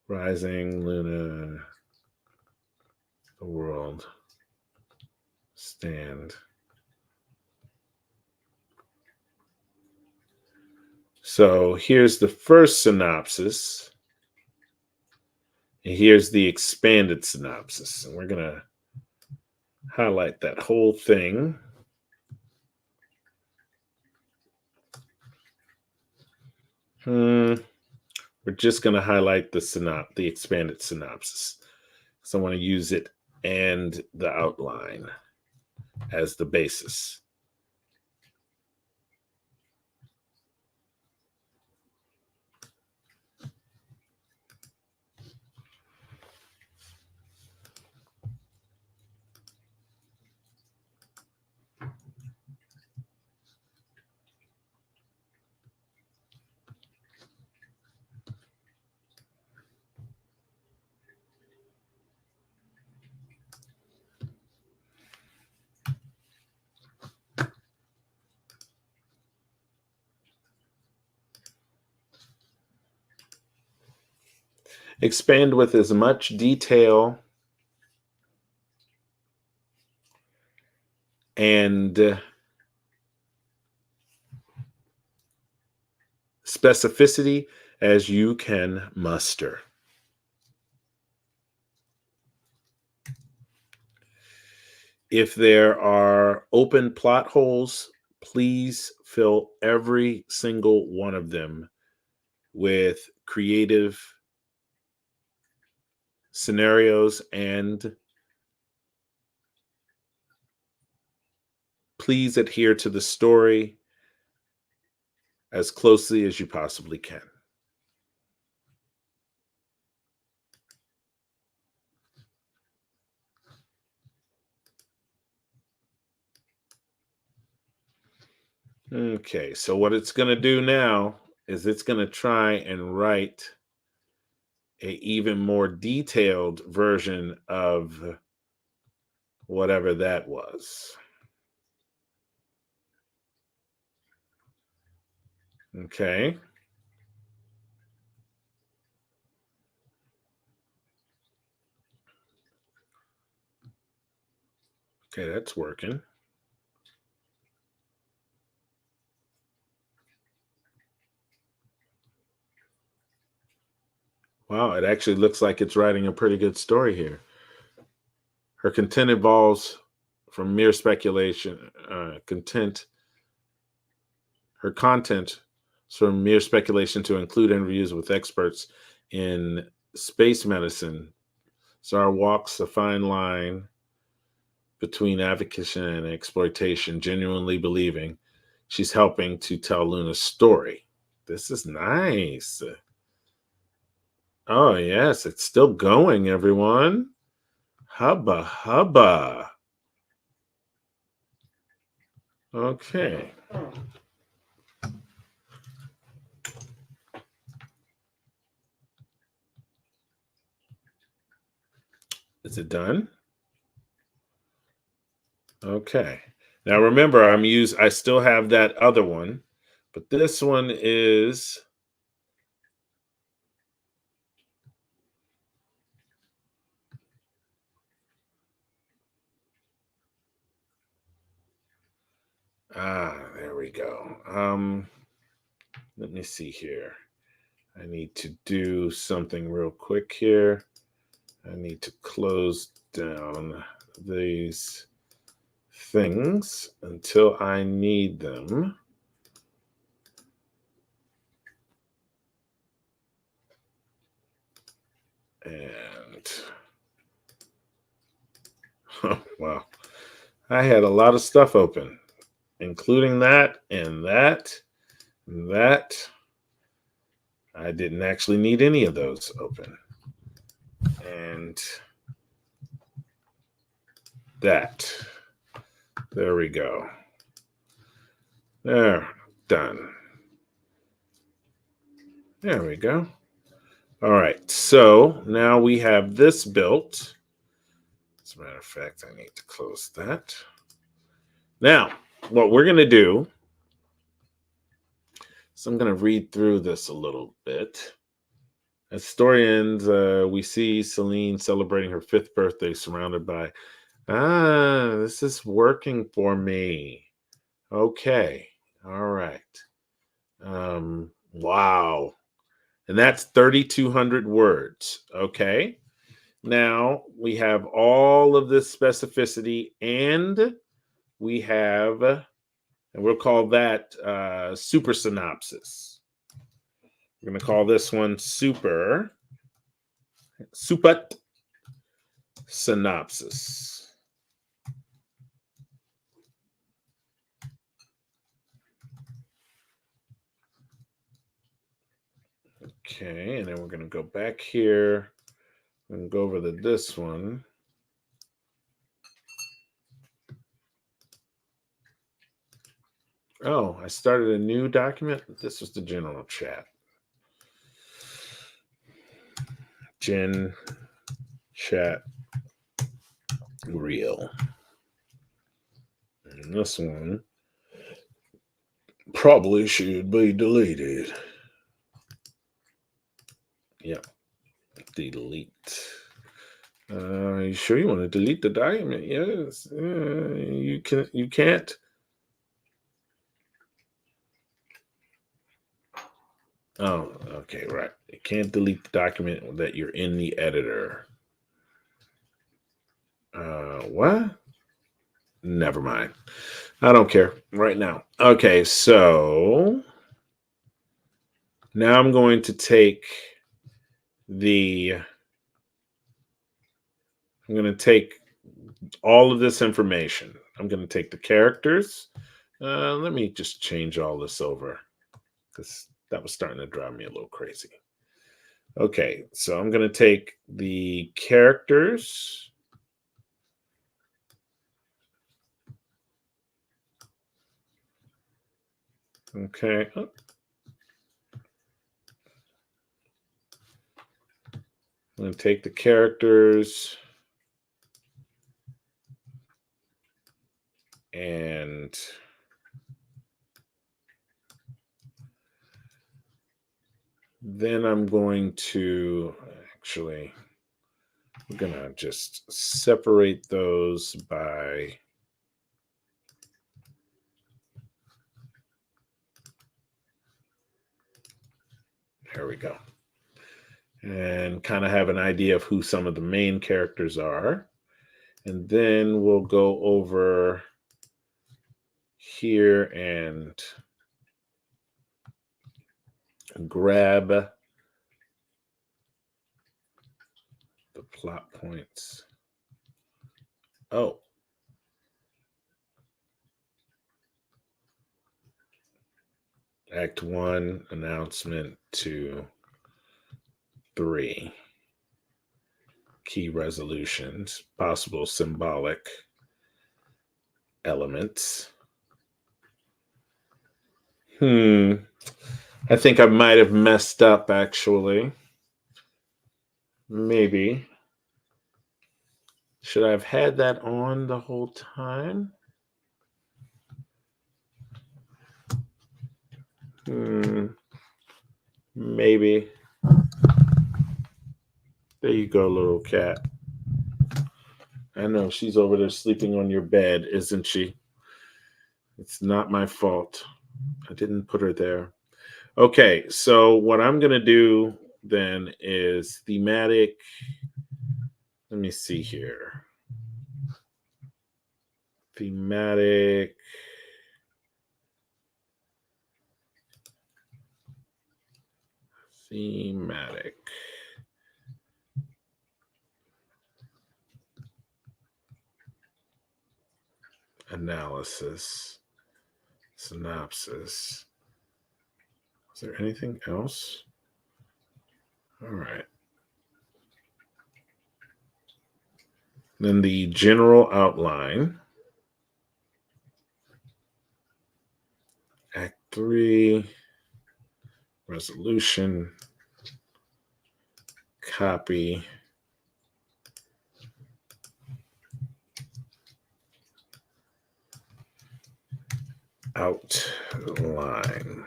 Rising, Luna, the world, stand. So here's the first synopsis. And here's the expanded synopsis. And we're going to highlight that whole thing. We're just going to highlight the expanded synopsis. So I want to use it and the outline as the basis. Expand with as much detail and specificity as you can muster. If there are open plot holes, please fill every single one of them with creative scenarios, and please adhere to the story as closely as you possibly can. Okay, so what it's going to do now is it's going to try and write a even more detailed version of whatever that was. Okay. Okay, that's working. Wow, it actually looks like it's writing a pretty good story here. Her content evolves from mere speculation, her content from mere speculation to include interviews with experts in space medicine. Zara walks a fine line between advocacy and exploitation, genuinely believing she's helping to tell Luna's story. This is nice. Oh, yes, it's still going, everyone. Hubba, hubba. Okay. Is it done? Okay. Now remember, I still have that other one, but this one is there we go. Let me see here. I need to do something real quick here. I need to close down these things until I need them. And oh, wow, I had a lot of stuff open, including that and that and that. I didn't actually need any of those open. And that. There we go. There, done. There we go. All right. So now we have this built. As a matter of fact, I need to close that. Now, what we're going to do is I'm going to read through this a little bit. As story ends, we see Celine celebrating her 5th birthday surrounded by, this is working for me. Okay. All right. Wow. And that's 3,200 words. Okay. Now we have all of this specificity, and we have, and we'll call that super synopsis. We're going to call this one super synopsis. Okay, and then we're going to go back here and go over to this one. Oh, I started a new document. This was the general chat. Gen chat real. And this one probably should be deleted. Yep. Delete. You sure you want to delete the document? Yes. You can. You can't. Oh, okay, right. You can't delete the document that you're in the editor. What? Never mind. I don't care right now. Okay, so now I'm going to take I'm going to take all of this information. I'm going to take the characters. Let me just change all this over because that was starting to drive me a little crazy. Okay, so I'm going to take the characters. Okay. I'm going to take the characters and then I'm going to actually, we're going to just separate those by, there we go. And kind of have an idea of who some of the main characters are. And then we'll go over here and grab the plot points. Oh. Act 1, announcement 2, 3. Key resolutions, possible symbolic elements. I think I might have messed up, actually. Maybe. Should I have had that on the whole time? Maybe. There you go, little cat. I know she's over there sleeping on your bed, isn't she? It's not my fault. I didn't put her there. Okay, so what I'm going to do then is thematic. Let me see here. Thematic. Thematic. Analysis. Synopsis. Is there anything else? All right. Then the general outline. Act 3. resolution, copy, outline.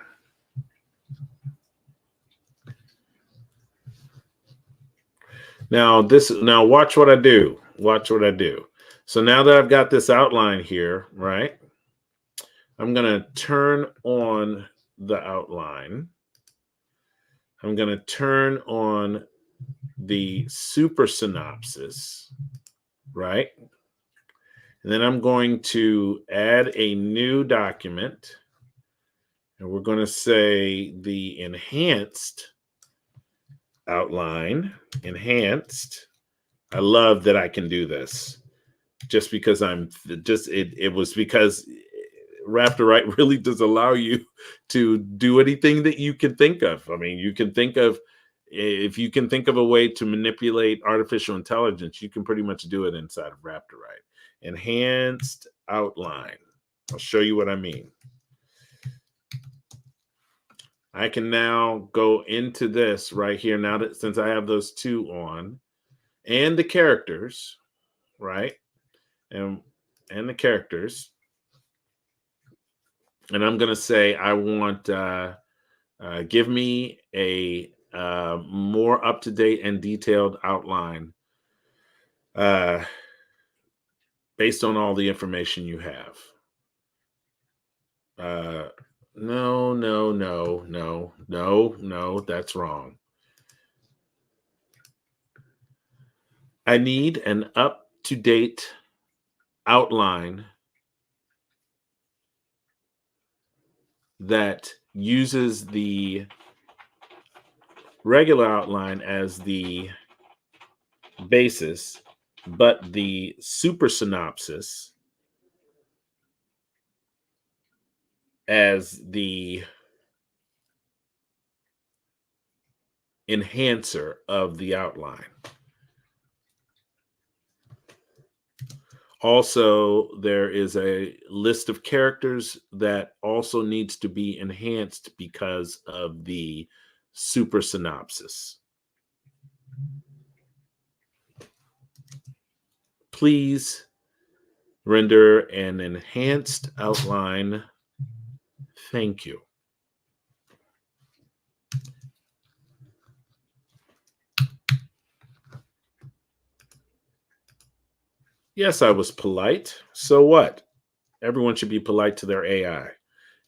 Now watch what I do. Watch what I do. So now that I've got this outline here, right? I'm going to turn on the outline. I'm going to turn on the super synopsis, right? And then I'm going to add a new document. And we're going to say the enhanced outline, enhanced. I love that I can do this just because it was because Raptor Write really does allow you to do anything that you can think of. I mean, you can think of, if you can think of a way to manipulate artificial intelligence, you can pretty much do it inside of Raptor Write. Enhanced outline. I'll show you what I mean. I can now go into this right here now that since I have those two on and the characters, right? And the characters. And I'm going to say, I want, give me a more up-to-date and detailed outline based on all the information you have. No, that's wrong. I need an up-to-date outline that uses the regular outline as the basis, but the super synopsis as the enhancer of the outline. Also, there is a list of characters that also needs to be enhanced because of the super synopsis. Please render an enhanced outline. Thank you. Yes, I was polite. So what? Everyone should be polite to their AI.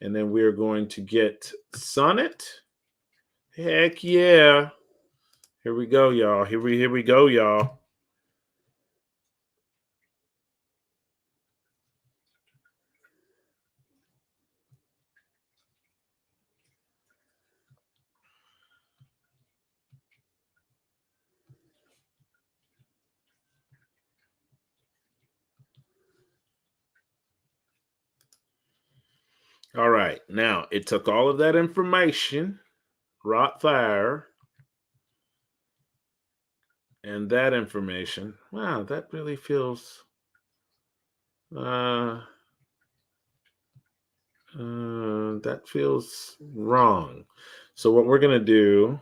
And then we're going to get Sonnet. Heck yeah. Here we go, y'all. Here we go, y'all. All right. Now, it took all of that information, wrought fire, and that information. Wow, that really feels that feels wrong. So what we're going to do,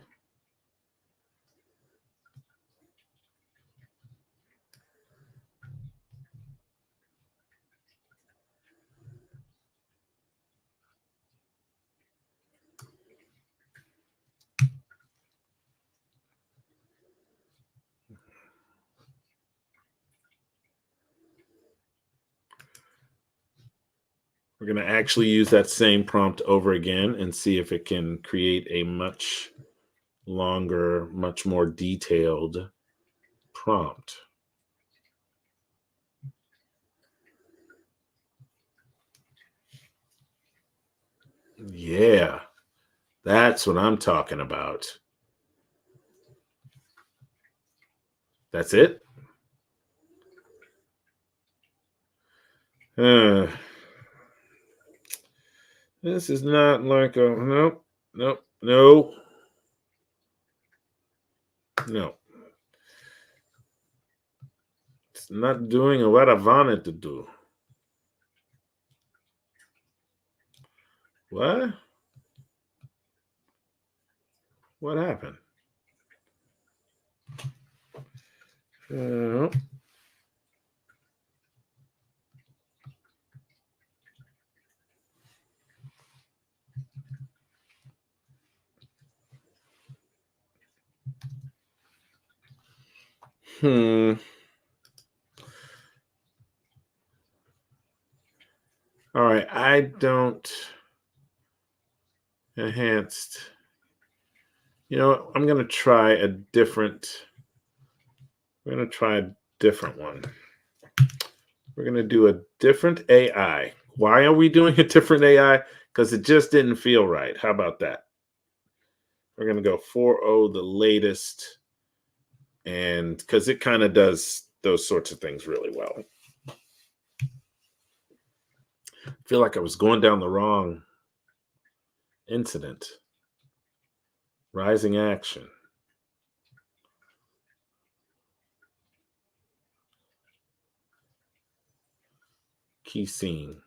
we're going to actually use that same prompt over again and see if it can create a much longer, much more detailed prompt. Yeah, that's what I'm talking about. That's it? This is not like a nope. No. It's not doing what I wanted to do. What? What happened? Uh, hmm. All right. I don't enhanced. You know what? I'm going to try a different. We're going to try a different one. We're going to do a different AI. Why are we doing a different AI? Because it just didn't feel right. How about that? We're going to go 4.0, the latest, and because it kind of does those sorts of things really well. I feel like I was going down the wrong incident. Rising action. Key scene.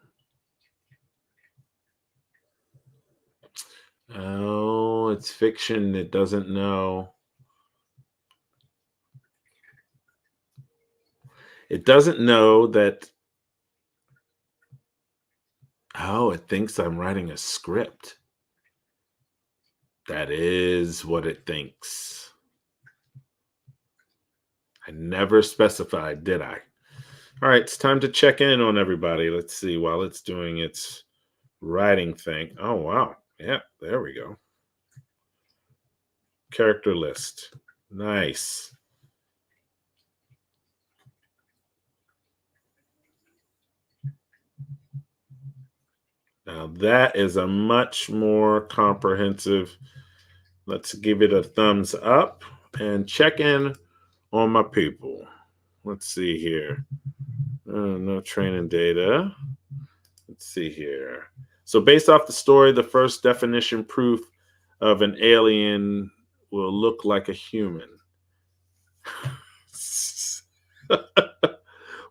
Oh, it's fiction. It doesn't know. It doesn't know that. Oh, it thinks I'm writing a script. That is what it thinks. I never specified, did I? All right, it's time to check in on everybody. Let's see while it's doing its writing thing. Oh, wow. Yeah, there we go. Character list. Nice. Now that is a much more comprehensive. Let's give it a thumbs up and check in on my people. Let's see here. No training data. Let's see here. So, based off the story, the first definition proof of an alien will look like a human.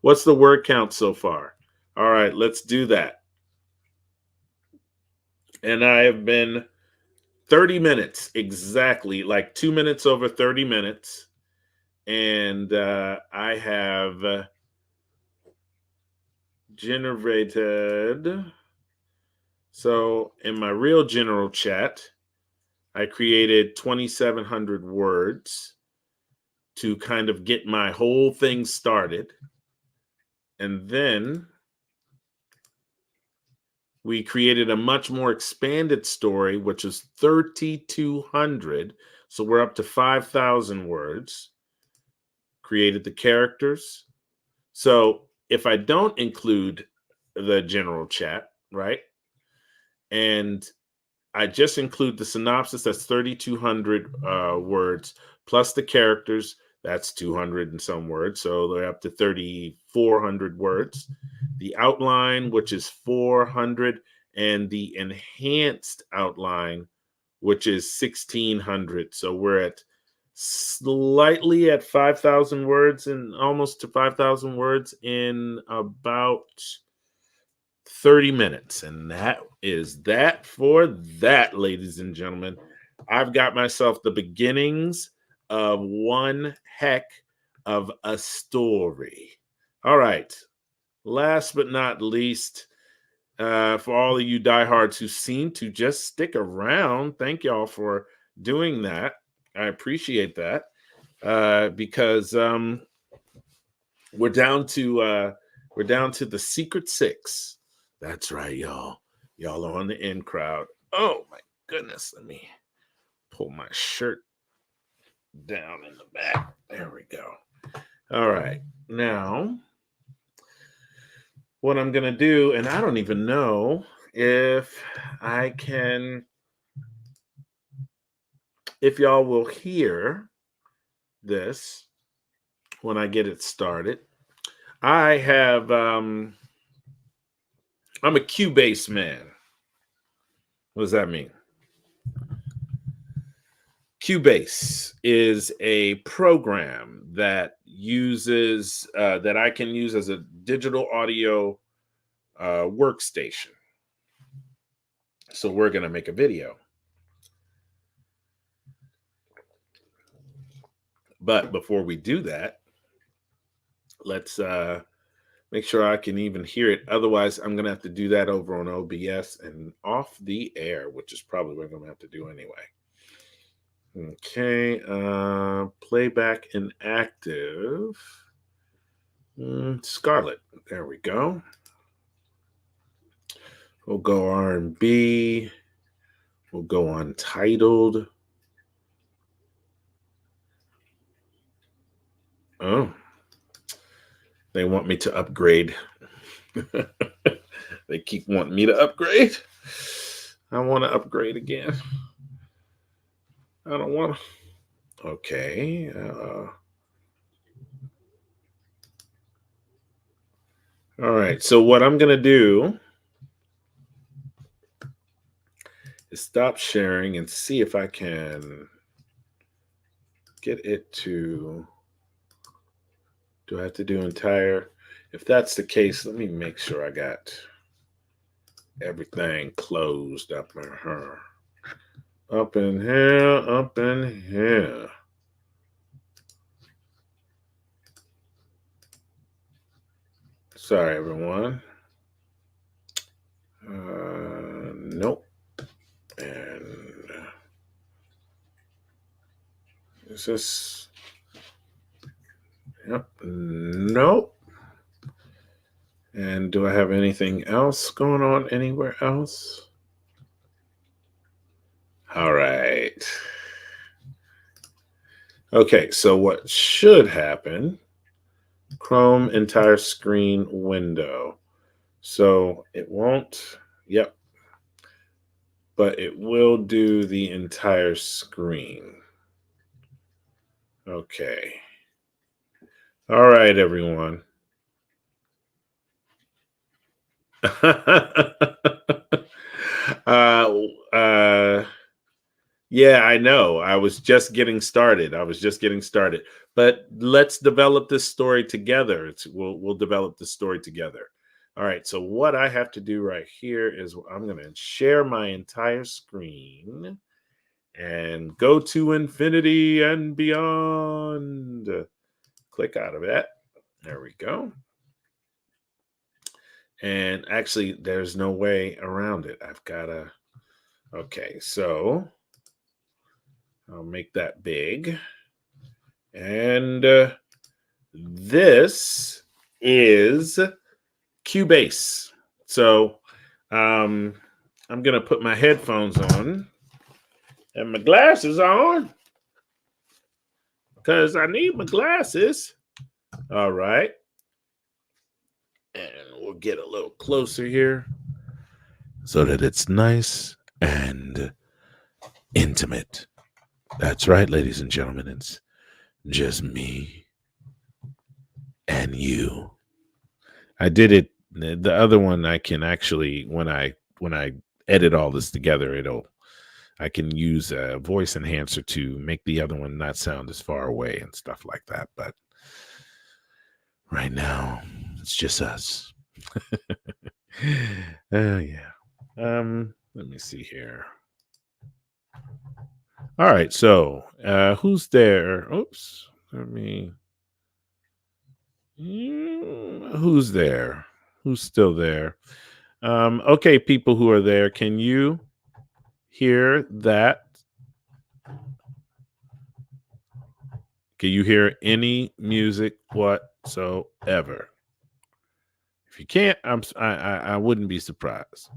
What's the word count so far? All right, let's do that. And I have been 30 minutes exactly, like 2 minutes over 30 minutes. And I have generated. So in my real general chat, I created 2,700 words to kind of get my whole thing started. And then we created a much more expanded story, which is 3,200. So we're up to 5,000 words. Created the characters. So if I don't include the general chat, right? And I just include the synopsis, that's 3,200 words, plus the characters, that's 200 and some words. So they're up to 3,400 words. The outline, which is 400, and the enhanced outline, which is 1,600. So we're at slightly at 5,000 words and almost to 5,000 words in about 30 minutes. And that is that for that, ladies and gentlemen. I've got myself the beginnings of one heck of a story. All right. Last but not least, for all of you diehards who seem to just stick around, thank y'all for doing that. I appreciate that because we're down to the secret six. That's right, y'all. Y'all are on the in crowd. Oh my goodness. Let me pull my shirt down in the back. There we go. All right. Now, what I'm going to do, and I don't even know if I can, if y'all will hear this when I get it started. I have, I'm a Cubase man. What does that mean? Cubase is a program that uses that I can use as a digital audio workstation. So we're going to make a video. But before we do that, let's make sure I can even hear it. Otherwise, I'm going to have to do that over on OBS and off the air, which is probably what I'm going to have to do anyway. Okay, playback inactive. Scarlet. There we go. We'll go R&B. We'll go Untitled. Oh, they want me to upgrade. They keep wanting me to upgrade. I want to upgrade again. I don't want to. Okay. All right. So what I'm going to do is stop sharing and see if I can get it to. Do I have to do entire? If that's the case, let me make sure I got everything closed up in her. Up in here, up in here. Sorry, everyone. Nope. And is this? Yep. Nope. And do I have anything else going on anywhere else? All right. Okay, so what should happen? Chrome entire screen window. So it won't, yep, but it will do the entire screen. Okay. All right, everyone. uh, uh, yeah, I know. I was just getting started. But let's develop this story together. We'll develop the story together. All right. So what I have to do right here is I'm going to share my entire screen and go to infinity and beyond. Click out of that. There we go. And actually, there's no way around it. I've got to. Okay. So I'll make that big. And this is Cubase. So I'm going to put my headphones on and my glasses on because I need my glasses. All right. And we'll get a little closer here so that it's nice and intimate. That's right, ladies and gentlemen. It's just me and you. I did it. The other one I can actually when I edit all this together, I can use a voice enhancer to make the other one not sound as far away and stuff like that. But right now, it's just us. Yeah. Let me see here. All right. So, who's there? Oops. Who's there? Who's still there? Okay, people who are there, can you hear that? Can you hear any music whatsoever? If you can't, I wouldn't be surprised.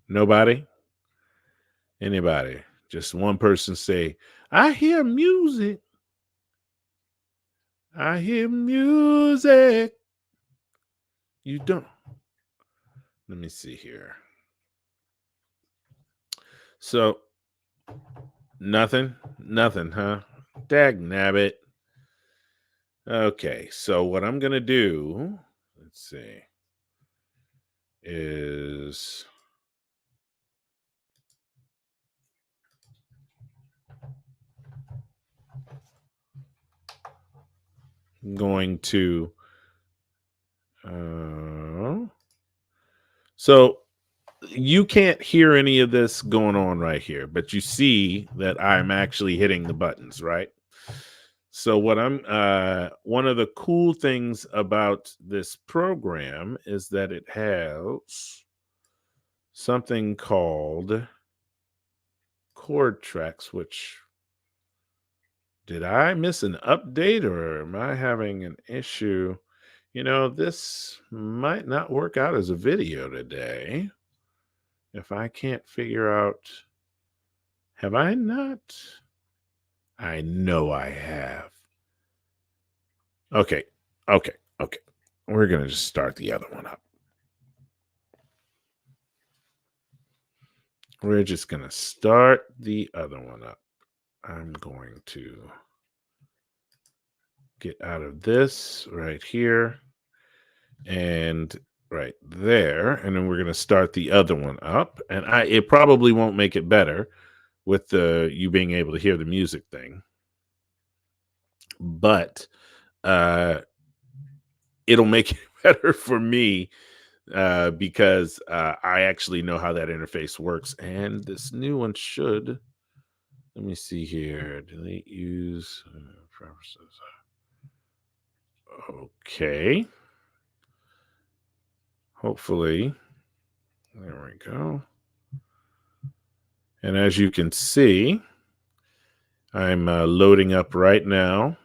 Nobody? Anybody? Just one person say, I hear music. I hear music. You don't. Let me see here. So, nothing, huh? Dag nabbit. Okay, so what I'm going to do, let's see, is going to, so you can't hear any of this going on right here, but you see that I'm actually hitting the buttons, right? So what I'm one of the cool things about this program is that it has something called chord tracks, which did I miss an update or am I having an issue? This might not work out as a video today if I can't figure out. Have I not? I know I have. Okay. Okay. Okay. We're going to just start the other one up. We're just going to start the other one up. I'm going to get out of this right here and right there. And then we're going to start the other one up. And it probably won't make it better with you being able to hear the music thing. But it'll make it better for me because I actually know how that interface works. And this new one should, let me see here, delete use preferences. Okay. Hopefully, there we go. And as you can see, I'm loading up right now.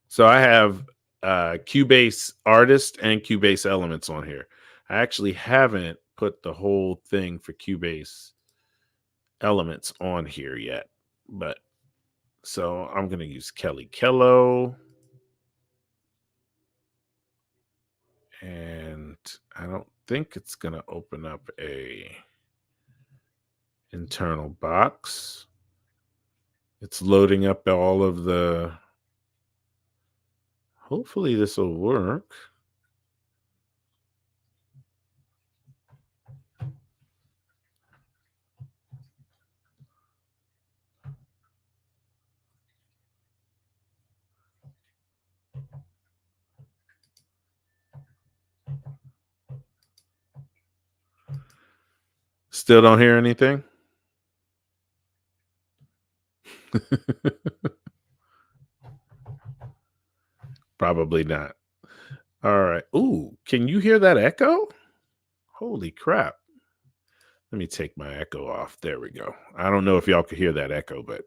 So I have Cubase Artist and Cubase Elements on here. I actually haven't put the whole thing for Cubase Elements on here yet, but so I'm going to use Kelly Kello, and I don't think it's going to open up a internal box. It's loading up all of the. Hopefully this will work. Still don't hear anything? Probably not. All right. Ooh, can you hear that echo? Holy crap. Let me take my echo off. There we go. I don't know if y'all could hear that echo, but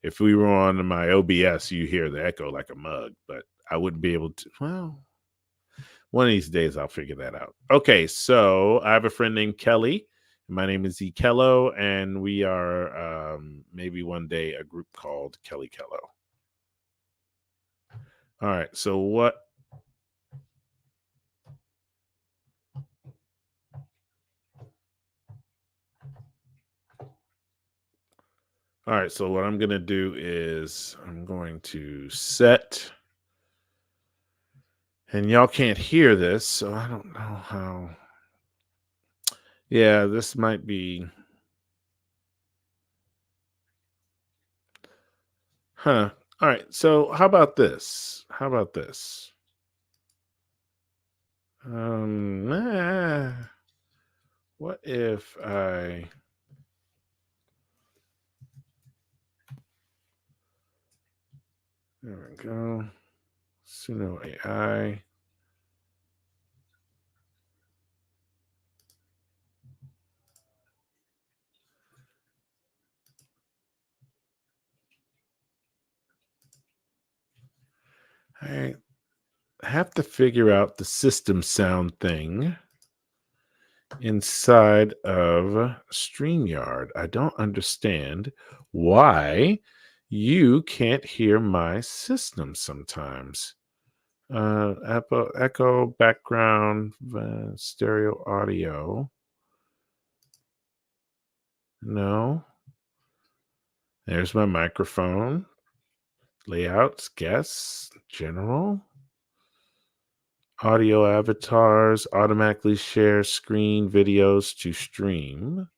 if we were on my OBS, you hear the echo like a mug, but I wouldn't be able to. Well, one of these days I'll figure that out. Okay, so I have a friend named Kelly. My name is Kello, and we are maybe one day a group called Kelly Kello. All right, so what? All right, so what I'm going to do is I'm going to set, and y'all can't hear this, so I don't know how. Yeah, this might be. Huh. All right, so how about this? How about this? What if I. There we go. Suno AI. I have to figure out the system sound thing inside of StreamYard. I don't understand why you can't hear my system sometimes. Echo, background, stereo audio. No. There's my microphone. Layouts, guests, general. Audio avatars, automatically share screen videos to stream.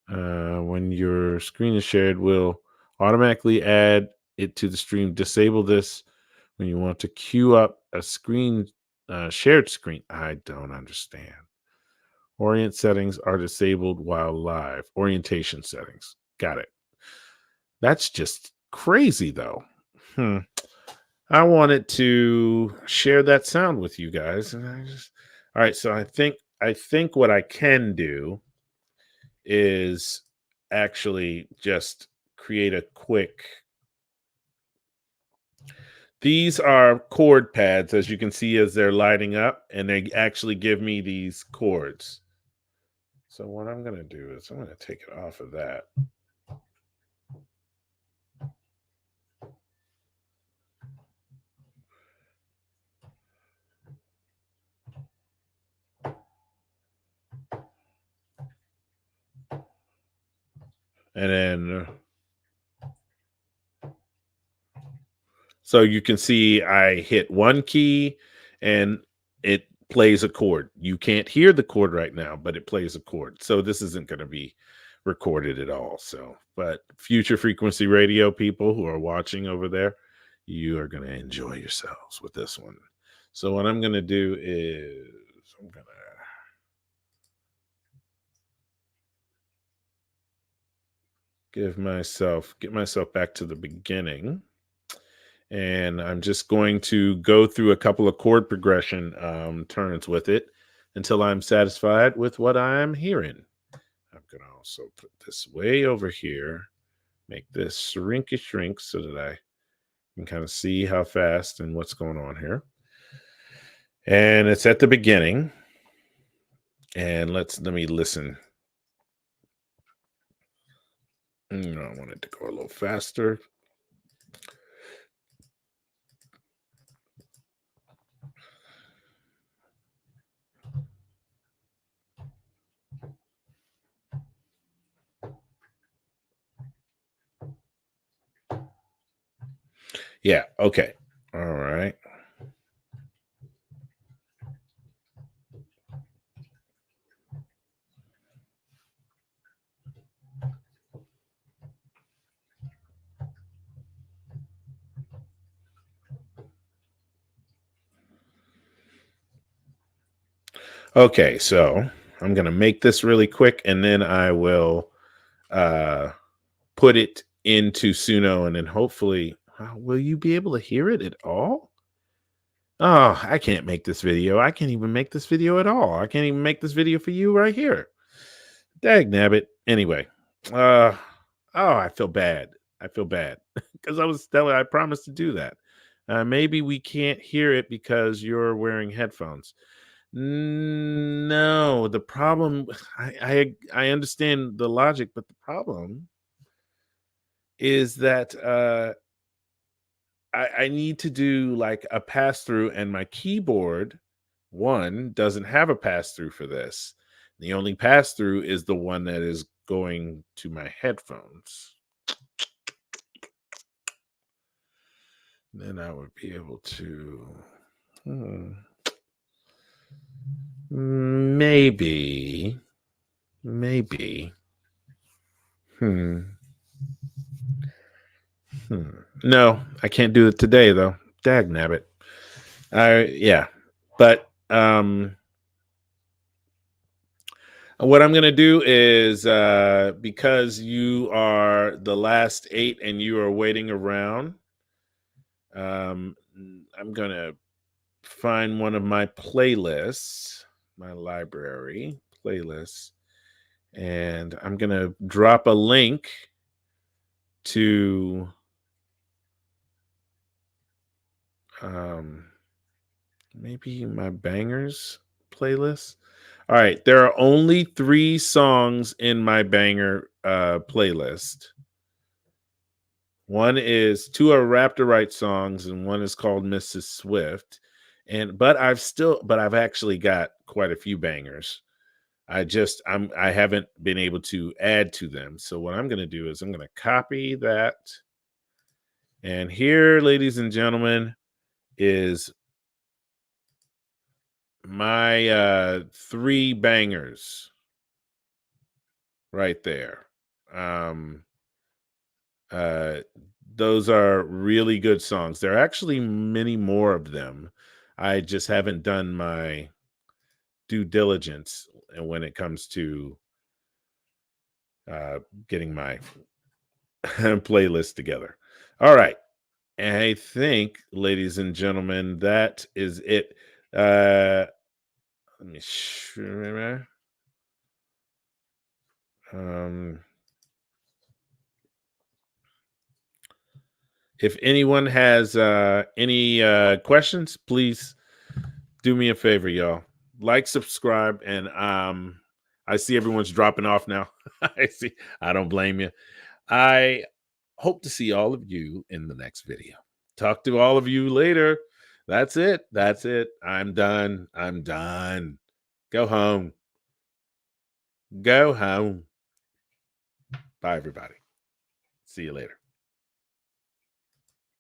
When your screen is shared, will automatically add it to the stream. Disable this when you want to queue up a screen, shared screen. I don't understand. Orient settings are disabled while live. Orientation settings. Got it. That's just crazy though. Hmm. I wanted to share that sound with you guys. And all right, so I think what I can do is actually just create a quick. These are chord pads, as you can see, as they're lighting up, and they actually give me these chords. So what I'm going to do is I'm going to take it off of that. And then, so you can see I hit one key and it plays a chord. You can't hear the chord right now, but it plays a chord. So this isn't going to be recorded at all. So, but future frequency radio people who are watching over there, you are going to enjoy yourselves with this one. So what I'm going to do is I'm going to get myself back to the beginning, and I'm just going to go through a couple of chord progression turns with it until I'm satisfied with what I'm hearing. I'm going to also put this way over here, make this shrink so that I can kind of see how fast and what's going on here. And it's at the beginning. And let me listen. I want it to go a little faster. Yeah, okay. All right. Okay, so I'm going to make this really quick, and then I will uh, put it into Suno, and then hopefully, will you be able to hear it at all? Oh, I can't make this video. I can't even make this video at all. I can't even make this video for you right here. Dag nabbit. Anyway, oh, I feel bad. I feel bad because I promised to do that. Maybe we can't hear it because you're wearing headphones. No, the problem. I understand the logic, but the problem is that I need to do like a pass through, and my keyboard one doesn't have a pass through for this. The only pass through is the one that is going to my headphones. Then I would be able to. Maybe. Maybe. No, I can't do it today though. Dag nabbit. Yeah. But what I'm gonna do is because you are the last 8 and you are waiting around, I'm gonna find one of my playlists, my library playlists, and I'm gonna drop a link to maybe my bangers playlist. All right, there are only 3 songs in my banger playlist. One is 2 are Raptor Write songs, and one is called Mrs. Swift. But I've actually got quite a few bangers. I haven't been able to add to them. So what I'm going to do is I'm going to copy that. And here, ladies and gentlemen, is my 3 bangers right there. Uh those are really good songs. There are actually many more of them. I just haven't done my due diligence. and when it comes to uh, getting my playlist together. All right. I think, ladies and gentlemen, that is it. Let me um, if anyone has any questions, please do me a favor, y'all. Like, subscribe, and I see everyone's dropping off now. I see. I don't blame you. I hope to see all of you in the next video. Talk to all of you later. That's it. That's it. I'm done. I'm done. Go home. Go home. Bye, everybody. See you later.